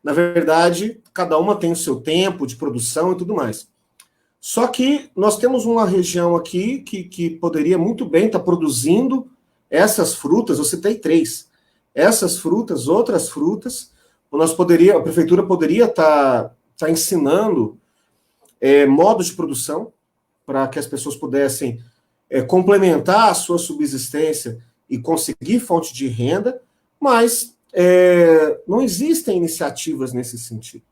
Na verdade, cada uma tem o seu tempo de produção e tudo mais. Só que nós temos uma região aqui que poderia muito bem estar produzindo essas frutas, eu citei 3. Essas frutas, outras frutas, a prefeitura poderia estar ensinando modos de produção para que as pessoas pudessem complementar a sua subsistência e conseguir fonte de renda, mas não existem iniciativas nesse sentido.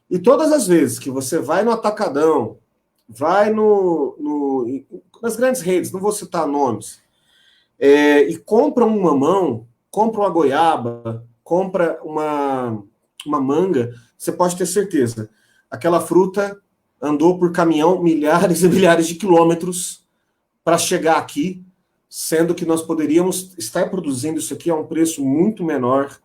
E todas as vezes que você vai no Atacadão, vai nas grandes redes, não vou citar nomes, e compra um mamão, compra uma goiaba, compra uma manga, você pode ter certeza, aquela fruta andou por caminhão milhares e milhares de quilômetros para chegar aqui, sendo que nós poderíamos estar produzindo isso aqui a um preço muito menor,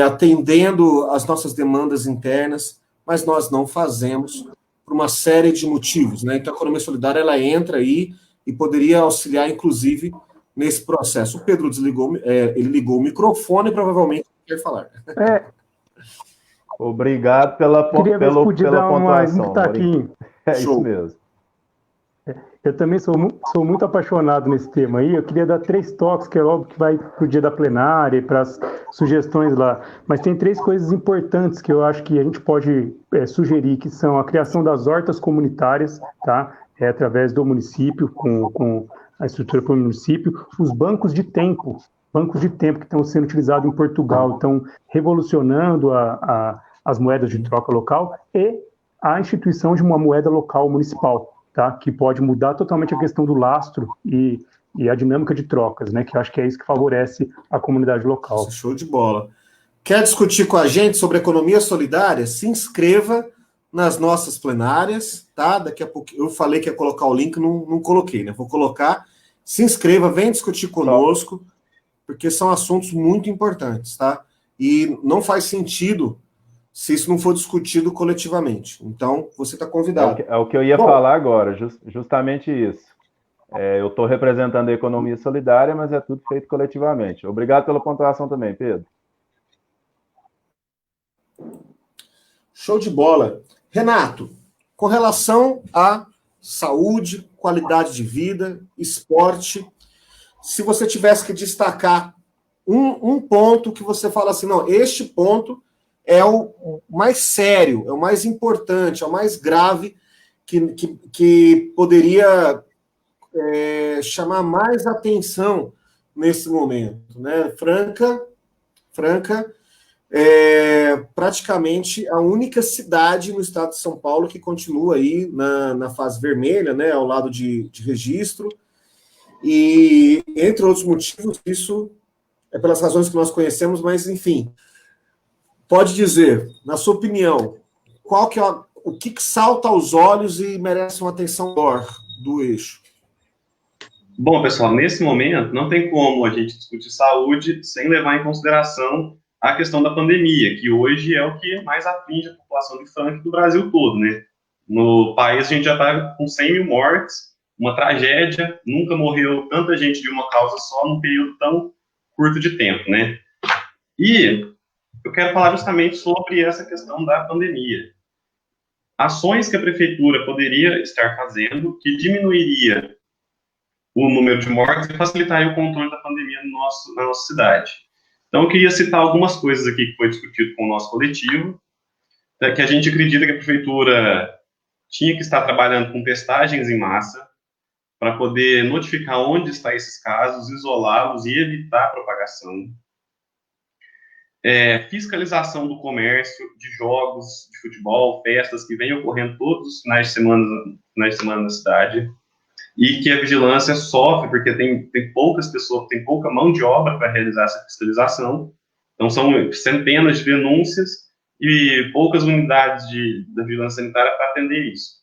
atendendo às nossas demandas internas, mas nós não fazemos por uma série de motivos, né? Então, a economia solidária, ela entra aí e poderia auxiliar, inclusive, nesse processo. O Pedro desligou, ele ligou o microfone e provavelmente quer falar. Obrigado pela pontuação, Morim. É isso mesmo. Eu também sou muito apaixonado nesse tema aí. Eu queria dar 3 toques, que é óbvio que vai para o dia da plenária e para as sugestões lá. Mas tem 3 coisas importantes que eu acho que a gente pode sugerir, que são a criação das hortas comunitárias, tá? Através do município, com a estrutura para o município, os bancos de tempo que estão sendo utilizados em Portugal, estão revolucionando as moedas de troca local e a instituição de uma moeda local municipal, tá? Que pode mudar totalmente a questão do lastro e a dinâmica de trocas, né? Que eu acho que é isso que favorece a comunidade local. Show de bola. Quer discutir com a gente sobre economia solidária? Se inscreva nas nossas plenárias, tá? Daqui a pouco eu falei que ia colocar o link, não coloquei, né? Vou colocar. Se inscreva, vem discutir conosco, porque são assuntos muito importantes, tá? E não faz sentido se isso não for discutido coletivamente. Então, você está convidado. É o que eu ia falar agora, justamente isso. Eu estou representando a economia solidária, mas é tudo feito coletivamente. Obrigado pela pontuação também, Pedro. Show de bola. Renato, com relação à saúde, qualidade de vida, esporte, se você tivesse que destacar um ponto que você fala assim, não, este ponto é o mais sério, é o mais importante, é o mais grave que poderia chamar mais atenção nesse momento, né? Franca é praticamente a única cidade no estado de São Paulo que continua aí na fase vermelha, né? Ao lado de registro, e entre outros motivos, isso é pelas razões que nós conhecemos, mas enfim. Pode dizer, na sua opinião, qual que é o que salta aos olhos e merece uma atenção maior do eixo? Bom, pessoal, nesse momento não tem como a gente discutir saúde sem levar em consideração a questão da pandemia, que hoje é o que mais aflige a população de Franca do Brasil todo, né? No país a gente já está com 100 mil mortes, uma tragédia, nunca morreu tanta gente de uma causa só num período tão curto de tempo, né? E eu quero falar justamente sobre essa questão da pandemia. Ações que a prefeitura poderia estar fazendo que diminuiria o número de mortes e facilitaria o controle da pandemia na nossa cidade. Então, eu queria citar algumas coisas aqui que foi discutido com o nosso coletivo, que a gente acredita que a prefeitura tinha que estar trabalhando com testagens em massa para poder notificar onde estão esses casos, isolá-los e evitar a propagação. fiscalização do comércio, de jogos de futebol, festas que vêm ocorrendo todos os finais de semana na cidade, e que a vigilância sofre porque tem poucas pessoas, tem pouca mão de obra para realizar essa fiscalização. Então, são centenas de denúncias e poucas unidades da vigilância sanitária para atender isso.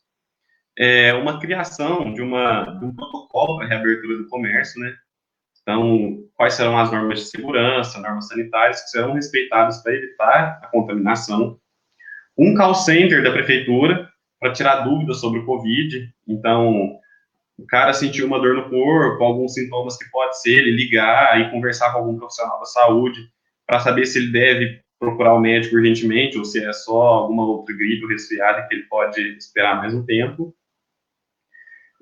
Uma criação de um protocolo para a reabertura do comércio, né? Então, quais serão as normas de segurança, normas sanitárias que serão respeitadas para evitar a contaminação. Um call center da prefeitura para tirar dúvidas sobre o Covid. Então, o cara sentiu uma dor no corpo, alguns sintomas que pode ser, ele ligar e conversar com algum profissional da saúde para saber se ele deve procurar o médico urgentemente ou se é só alguma outra gripe ou resfriada que ele pode esperar mais um tempo.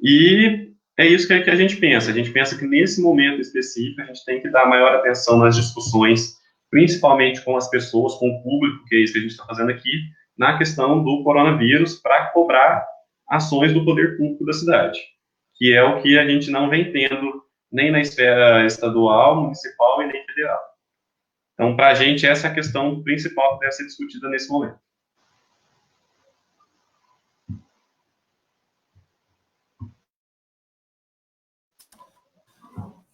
E é isso que a gente pensa. A gente pensa que nesse momento específico a gente tem que dar maior atenção nas discussões, principalmente com as pessoas, com o público, que é isso que a gente está fazendo aqui, na questão do coronavírus, para cobrar ações do poder público da cidade, que é o que a gente não vem tendo nem na esfera estadual, municipal e nem federal. Então, para a gente, essa é a questão principal que deve ser discutida nesse momento.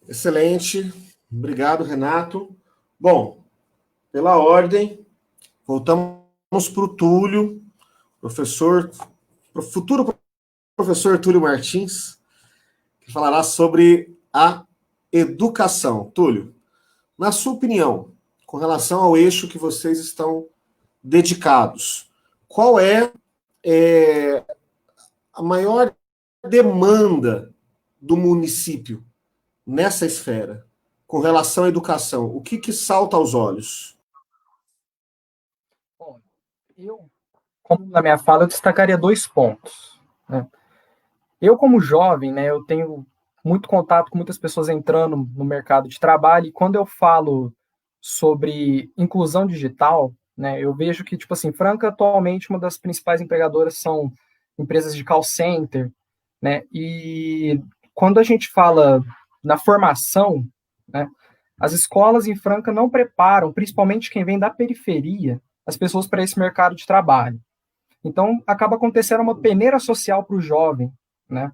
Excelente. Obrigado, Renato. Bom, pela ordem, voltamos para o Túlio, futuro professor Túlio Martins, que falará sobre a educação. Túlio, na sua opinião, com relação ao eixo que vocês estão dedicados, qual é a maior demanda do município nessa esfera, com relação à educação? O que salta aos olhos? Bom, como na minha fala, eu destacaria 2 pontos, né? Eu, como jovem, né, eu tenho muito contato com muitas pessoas entrando no mercado de trabalho, e quando eu falo sobre inclusão digital, né, eu vejo que, tipo assim, Franca, atualmente, uma das principais empregadoras são empresas de call center, né, e quando a gente fala na formação, né, as escolas em Franca não preparam, principalmente quem vem da periferia, as pessoas para esse mercado de trabalho. Então, acaba acontecendo uma peneira social para o jovem, né,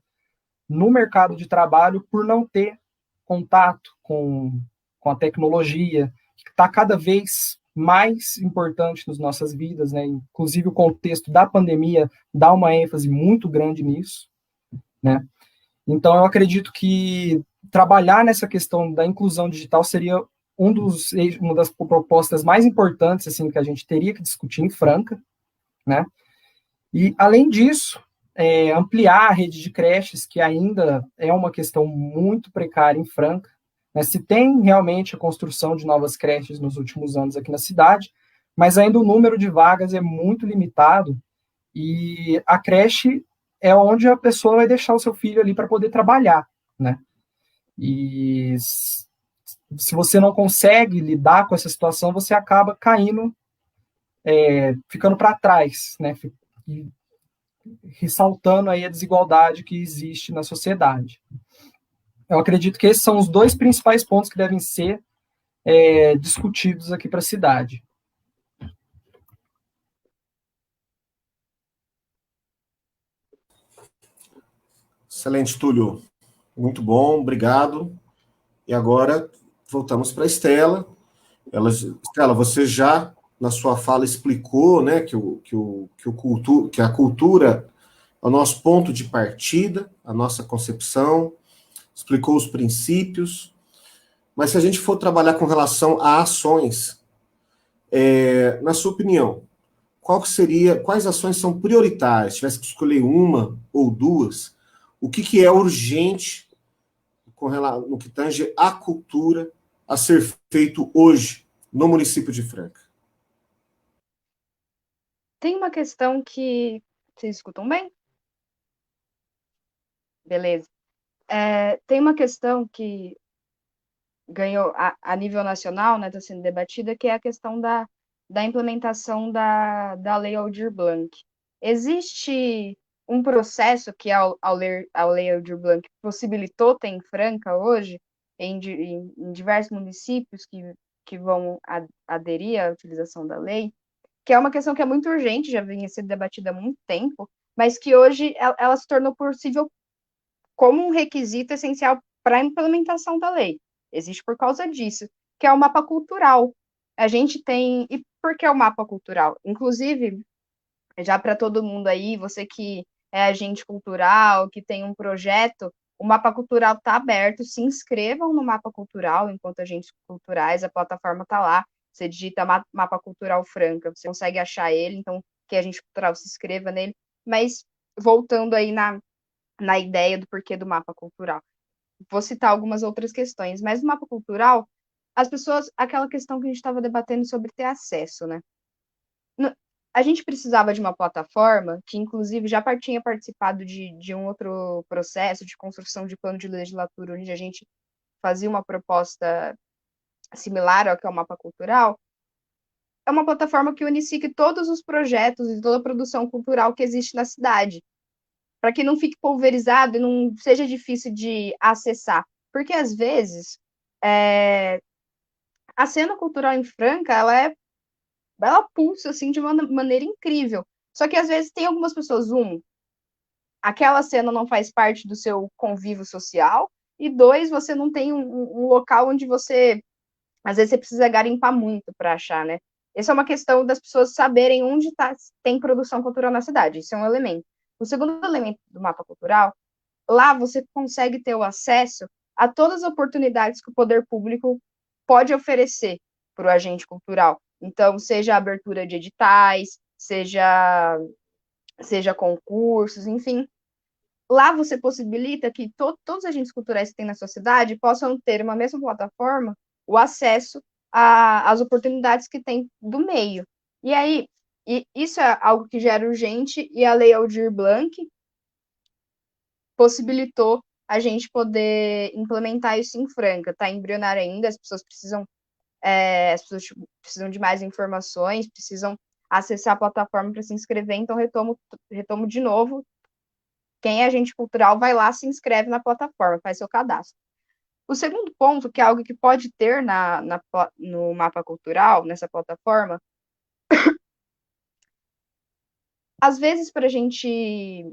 no mercado de trabalho, por não ter contato com a tecnologia, que está cada vez mais importante nas nossas vidas, né? Inclusive o contexto da pandemia dá uma ênfase muito grande nisso, né? Então, eu acredito que trabalhar nessa questão da inclusão digital seria uma das propostas mais importantes assim, que a gente teria que discutir em Franca, né? E, além disso, ampliar a rede de creches, que ainda é uma questão muito precária em Franca, né? Se tem realmente a construção de novas creches nos últimos anos aqui na cidade, mas ainda o número de vagas é muito limitado, e a creche é onde a pessoa vai deixar o seu filho ali para poder trabalhar, né? E se você não consegue lidar com essa situação, você acaba caindo, ficando para trás, né? E ressaltando aí a desigualdade que existe na sociedade. Eu acredito que esses são os 2 principais pontos que devem ser discutidos aqui para a cidade. Excelente, Túlio. Muito bom, obrigado. E agora voltamos para a Estela. Estela, você já na sua fala explicou, né, que a cultura é o nosso ponto de partida, a nossa concepção, explicou os princípios, mas se a gente for trabalhar com relação a ações, na sua opinião, quais ações são prioritárias? Se tivesse que escolher uma ou 2, o que é urgente no que tange à cultura a ser feito hoje no município de Franca? Tem uma questão que... Vocês escutam bem? Beleza. Tem uma questão que ganhou a nível nacional, né, está sendo debatida, que é a questão da implementação da Lei Aldir Blanc. Existe um processo que a Lei Aldir Blanc possibilitou ter em Franca hoje, em diversos municípios que que vão aderir à utilização da lei, que é uma questão que é muito urgente, já vinha sendo debatida há muito tempo, mas que hoje ela se tornou possível como um requisito essencial para a implementação da lei. Existe por causa disso, que é o mapa cultural. A gente tem... E por que o mapa cultural? Inclusive, já para todo mundo aí, você que é agente cultural, que tem um projeto, o mapa cultural está aberto, se inscrevam no mapa cultural enquanto agentes culturais, a plataforma está lá, você digita mapa cultural Franca, você consegue achar ele, então que agente cultural se inscreva nele, mas voltando aí na ideia do porquê do mapa cultural. Vou citar algumas outras questões, mas no mapa cultural, as pessoas, aquela questão que a gente estava debatendo sobre ter acesso, né? A gente precisava de uma plataforma que, inclusive, já tinha participado de um outro processo de construção de plano de legislatura, onde a gente fazia uma proposta similar ao que é o mapa cultural. É uma plataforma que unifique todos os projetos e toda a produção cultural que existe na cidade, para que não fique pulverizado e não seja difícil de acessar. Porque, às vezes, a cena cultural em Franca, ela pulsa, assim, de uma maneira incrível. Só que, às vezes, tem algumas pessoas, aquela cena não faz parte do seu convívio social, e 2, você não tem um local onde você, às vezes, você precisa garimpar muito para achar, né? Essa é uma questão das pessoas saberem onde tem produção cultural na cidade. Isso é um elemento. O segundo elemento do mapa cultural, lá você consegue ter o acesso a todas as oportunidades que o poder público pode oferecer para o agente cultural. Então, seja abertura de editais, seja concursos, enfim. Lá você possibilita que todos os agentes culturais que tem na sua cidade possam ter uma mesma plataforma o acesso às oportunidades que tem do meio. E aí, isso é algo que já era urgente, e a Lei Aldir Blanc possibilitou a gente poder implementar isso em Franca. Está embrionário ainda, as pessoas precisam de mais informações, precisam acessar a plataforma para se inscrever, então retomo de novo. Quem é agente cultural vai lá, se inscreve na plataforma, faz seu cadastro. O segundo ponto, que é algo que pode ter no mapa cultural, nessa plataforma, às vezes para a gente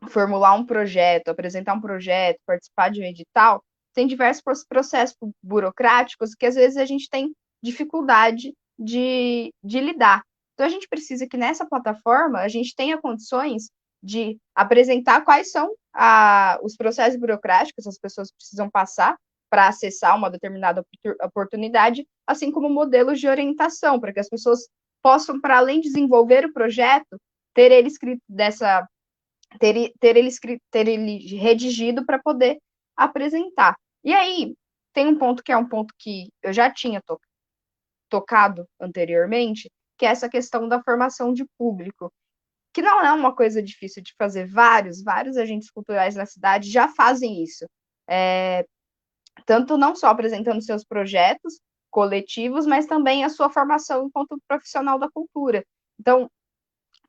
formular um projeto, apresentar um projeto, participar de um edital, tem diversos processos burocráticos que às vezes a gente tem dificuldade de lidar. Então a gente precisa que nessa plataforma a gente tenha condições de apresentar quais são os processos burocráticos que as pessoas precisam passar para acessar uma determinada oportunidade, assim como modelos de orientação, para que as pessoas possam, para além de desenvolver o projeto, ter ele escrito ter ele redigido para poder apresentar. E aí, tem um ponto que é um ponto que eu já tinha tocado anteriormente, que é essa questão da formação de público, que não é uma coisa difícil de fazer. Vários agentes culturais na cidade já fazem isso. Tanto não só apresentando seus projetos coletivos, mas também a sua formação enquanto profissional da cultura. Então,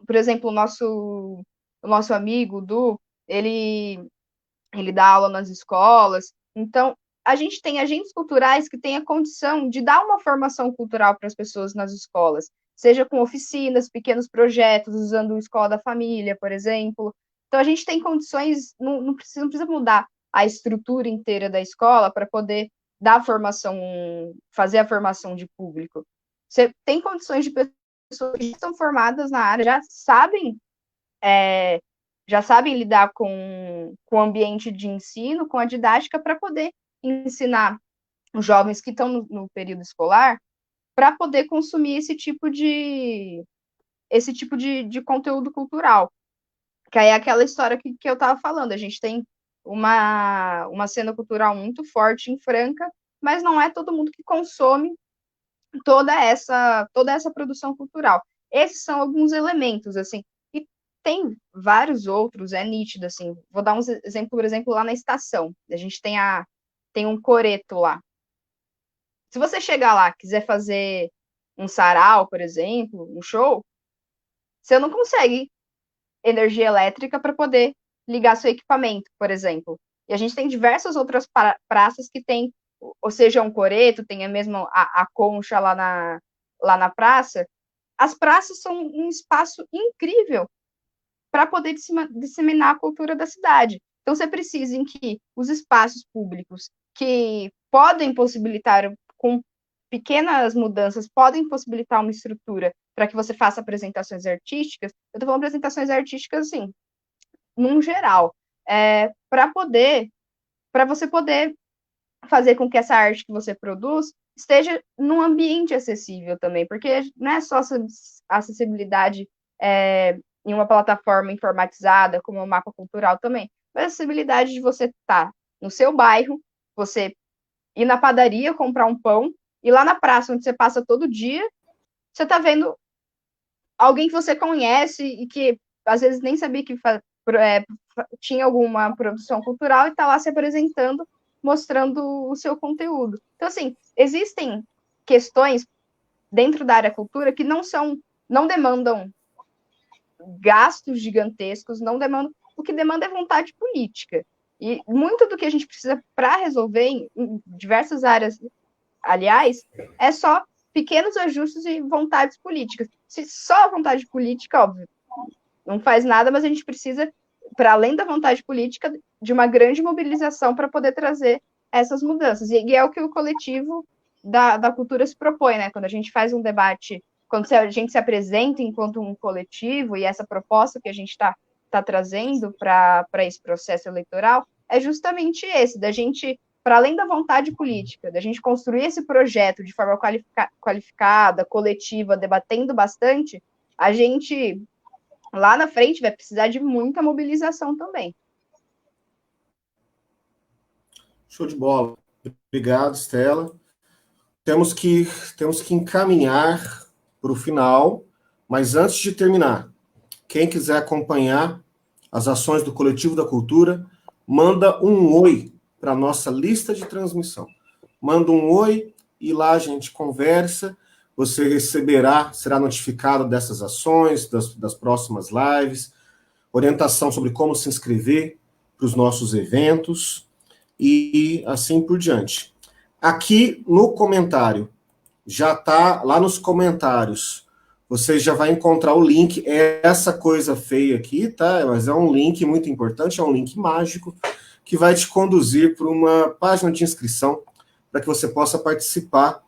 por exemplo, o nosso amigo Du, ele dá aula nas escolas. Então, a gente tem agentes culturais que têm a condição de dar uma formação cultural para as pessoas nas escolas, seja com oficinas, pequenos projetos, usando o Escola da Família, por exemplo. Então, a gente tem condições, não precisa mudar a estrutura inteira da escola para poder dar fazer a formação de público. Você tem condições de pessoas que estão formadas na área, já sabem lidar com o ambiente de ensino, com a didática, para poder ensinar os jovens que estão no período escolar, para poder consumir esse tipo de conteúdo cultural. Que aí é aquela história que eu estava falando, a gente tem uma cena cultural muito forte em Franca, mas não é todo mundo que consome toda essa produção cultural. Esses são alguns elementos, assim, e tem vários outros, é nítido, assim. Vou dar um exemplo, por exemplo, lá na estação. A gente tem um coreto lá. Se você chegar lá, quiser fazer um sarau, por exemplo, um show, você não consegue energia elétrica para poder ligar seu equipamento, por exemplo. E a gente tem diversas outras praças que tem ou seja, um coreto, tenha mesmo a concha lá na praça, as praças são um espaço incrível para poder disseminar a cultura da cidade. Então, você precisa em que os espaços públicos que podem possibilitar, com pequenas mudanças, podem possibilitar uma estrutura para que você faça apresentações artísticas. Eu estou falando apresentações artísticas, assim, num geral, para você poder fazer com que essa arte que você produz esteja num ambiente acessível também, porque não é só acessibilidade em uma plataforma informatizada, como o mapa cultural também, mas a acessibilidade de você estar no seu bairro, você ir na padaria comprar um pão, e lá na praça, onde você passa todo dia, você está vendo alguém que você conhece e que às vezes nem sabia que tinha alguma produção cultural e está lá se apresentando, mostrando o seu conteúdo. Então, assim, existem questões dentro da área cultura que não demandam gastos gigantescos, não demandam, o que demanda é vontade política. E muito do que a gente precisa para resolver em diversas áreas, aliás, é só pequenos ajustes e vontades políticas. Se só a vontade política, óbvio, não faz nada, mas a gente precisa, para além da vontade política, de uma grande mobilização para poder trazer essas mudanças. E é o que o coletivo da cultura se propõe, né? Quando a gente faz um debate, quando a gente se apresenta enquanto um coletivo, e essa proposta que a gente está trazendo para esse processo eleitoral, é justamente esse, da gente, para além da vontade política, da gente construir esse projeto de forma qualificada, coletiva, debatendo bastante, a gente, lá na frente, vai precisar de muita mobilização também. Show de bola. Obrigado, Estela. Temos que encaminhar para o final, mas antes de terminar, quem quiser acompanhar as ações do Coletivo da Cultura, manda um oi para a nossa lista de transmissão. Manda um oi e lá a gente conversa, você será notificado dessas ações, das próximas lives, orientação sobre como se inscrever para os nossos eventos e assim por diante. Aqui no comentário, já está lá nos comentários, você já vai encontrar o link, é essa coisa feia aqui, tá? Mas é um link muito importante, é um link mágico, que vai te conduzir para uma página de inscrição, para que você possa participar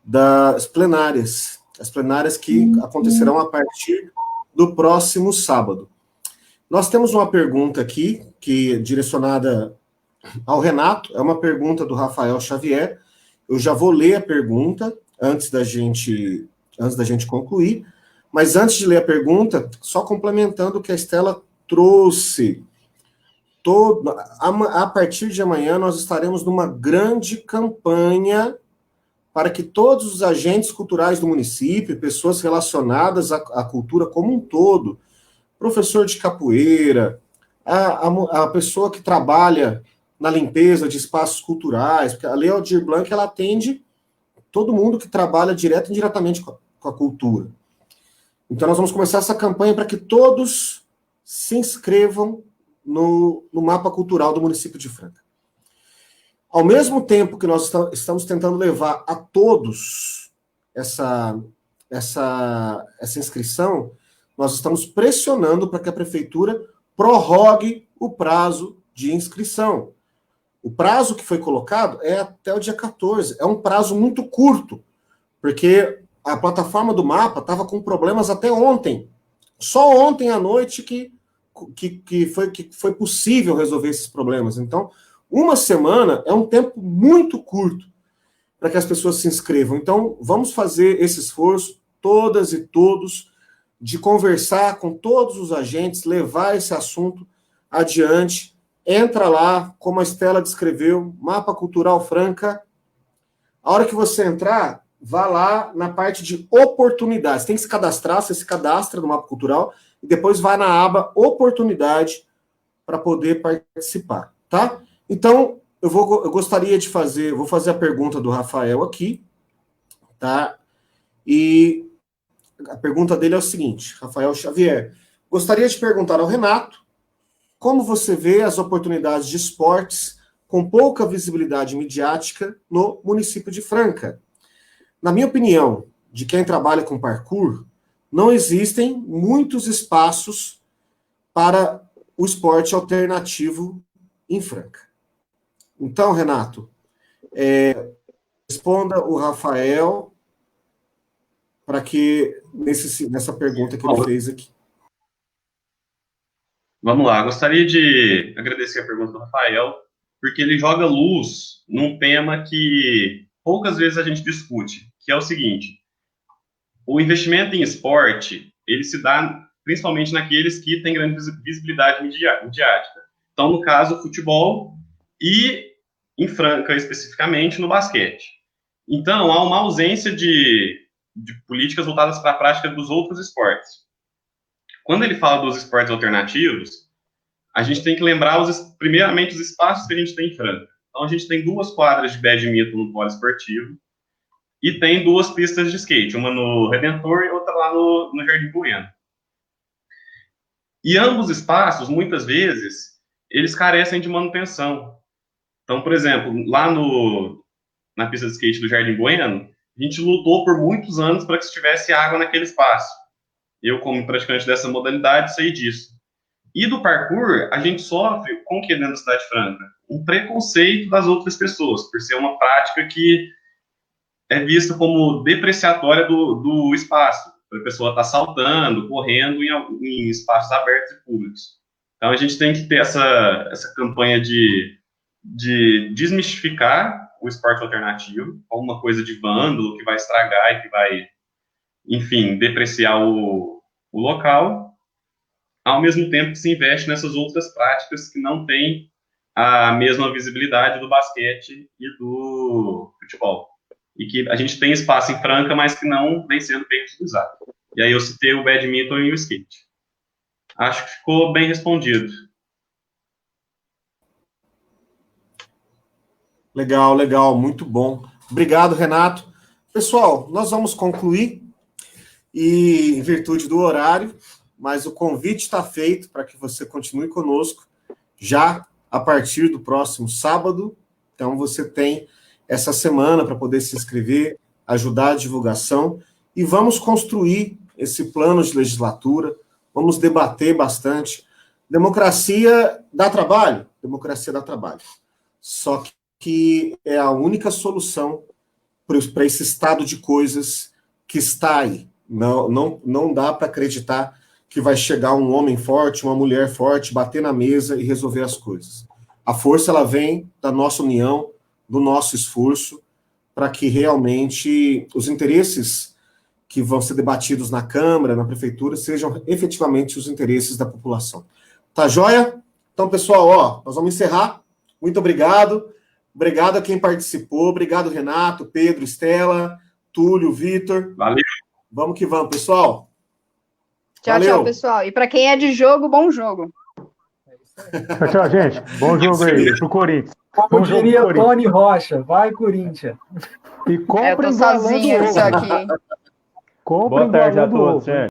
das plenárias, as plenárias que acontecerão a partir do próximo sábado. Nós temos uma pergunta aqui, que é direcionada ao Renato, é uma pergunta do Rafael Xavier. Eu já vou ler a pergunta antes da gente concluir, mas antes de ler a pergunta, só complementando o que a Estela trouxe. A partir de amanhã nós estaremos numa grande campanha para que todos os agentes culturais do município, pessoas relacionadas à cultura como um todo, professor de capoeira, a pessoa que trabalha na limpeza de espaços culturais, porque a Lei Aldir Blanc, ela atende todo mundo que trabalha direto e indiretamente com a cultura. Então nós vamos começar essa campanha para que todos se inscrevam no mapa cultural do município de Franca. Ao mesmo tempo que nós estamos tentando levar a todos essa inscrição, nós estamos pressionando para que a prefeitura prorrogue o prazo de inscrição. O prazo que foi colocado é até o dia 14. É um prazo muito curto, porque a plataforma do mapa estava com problemas até ontem. Só ontem à noite que foi possível resolver esses problemas. Então, uma semana é um tempo muito curto para que as pessoas se inscrevam. Então, vamos fazer esse esforço, todas e todos, de conversar com todos os agentes, levar esse assunto adiante. Entra lá, como a Estela descreveu, Mapa Cultural Franca. A hora que você entrar, vá lá na parte de oportunidades. Tem que se cadastrar, você se cadastra no Mapa Cultural e depois vai na aba Oportunidade para poder participar, tá? Então, eu gostaria de vou fazer a pergunta do Rafael aqui, tá? E a pergunta dele é o seguinte, Rafael Xavier, gostaria de perguntar ao Renato como você vê as oportunidades de esportes com pouca visibilidade midiática no município de Franca. Na minha opinião, de quem trabalha com parkour, não existem muitos espaços para o esporte alternativo em Franca. Então, Renato, responda o Rafael para que nessa pergunta que ele fez aqui. Vamos lá, gostaria de agradecer a pergunta do Rafael, porque ele joga luz num tema que poucas vezes a gente discute, que é o seguinte: o investimento em esporte, ele se dá principalmente naqueles que têm grande visibilidade midiática. Então, no caso, o futebol e, em Franca, especificamente, no basquete. Então, há uma ausência de políticas voltadas para a prática dos outros esportes. Quando ele fala dos esportes alternativos, a gente tem que lembrar, primeiramente, os espaços que a gente tem em Franca. Então, a gente tem 2 quadras de badminton no polo esportivo e tem 2 pistas de skate, uma no Redentor e outra lá no Jardim Bueno. E ambos espaços, muitas vezes, eles carecem de manutenção. Então, por exemplo, lá na pista de skate do Jardim Bueno, a gente lutou por muitos anos para que se tivesse água naquele espaço. Eu, como praticante dessa modalidade, sei disso. E do parkour, a gente sofre, com o que dentro da Cidade Franca? Um preconceito das outras pessoas, por ser uma prática que é vista como depreciatória do espaço. A pessoa está saltando, correndo em espaços abertos e públicos. Então, a gente tem que ter essa campanha de desmistificar o esporte alternativo como uma coisa de vândalo, que vai estragar e que vai, enfim, depreciar o local, ao mesmo tempo que se investe nessas outras práticas que não têm a mesma visibilidade do basquete e do futebol. E que a gente tem espaço em Franca, mas que não vem sendo bem utilizado. E aí eu citei o badminton e o skate. Acho que ficou bem respondido. Legal, legal, muito bom. Obrigado, Renato. Pessoal, nós vamos concluir, e em virtude do horário, mas o convite está feito para que você continue conosco já a partir do próximo sábado. Então, você tem essa semana para poder se inscrever, ajudar a divulgação, e vamos construir esse plano de legislatura, vamos debater bastante. Democracia dá trabalho? Democracia dá trabalho. Só que é a única solução para esse estado de coisas que está aí. Não dá para acreditar que vai chegar um homem forte, uma mulher forte, bater na mesa e resolver as coisas. A força, ela vem da nossa união, do nosso esforço, para que realmente os interesses que vão ser debatidos na Câmara, na Prefeitura, sejam efetivamente os interesses da população. Tá joia? Então, pessoal, nós vamos encerrar. Muito obrigado. Obrigado a quem participou. Obrigado, Renato, Pedro, Estela, Túlio, Vitor. Valeu. Vamos que vamos, pessoal. Tchau, Valeu. Tchau, pessoal. E para quem é de jogo, bom jogo. Tchau, gente. Bom jogo aí pro Corinthians. Como diria Tony Rocha, vai, Corinthians. E Eu tô sozinha só aqui. Boa tarde a todos, gente.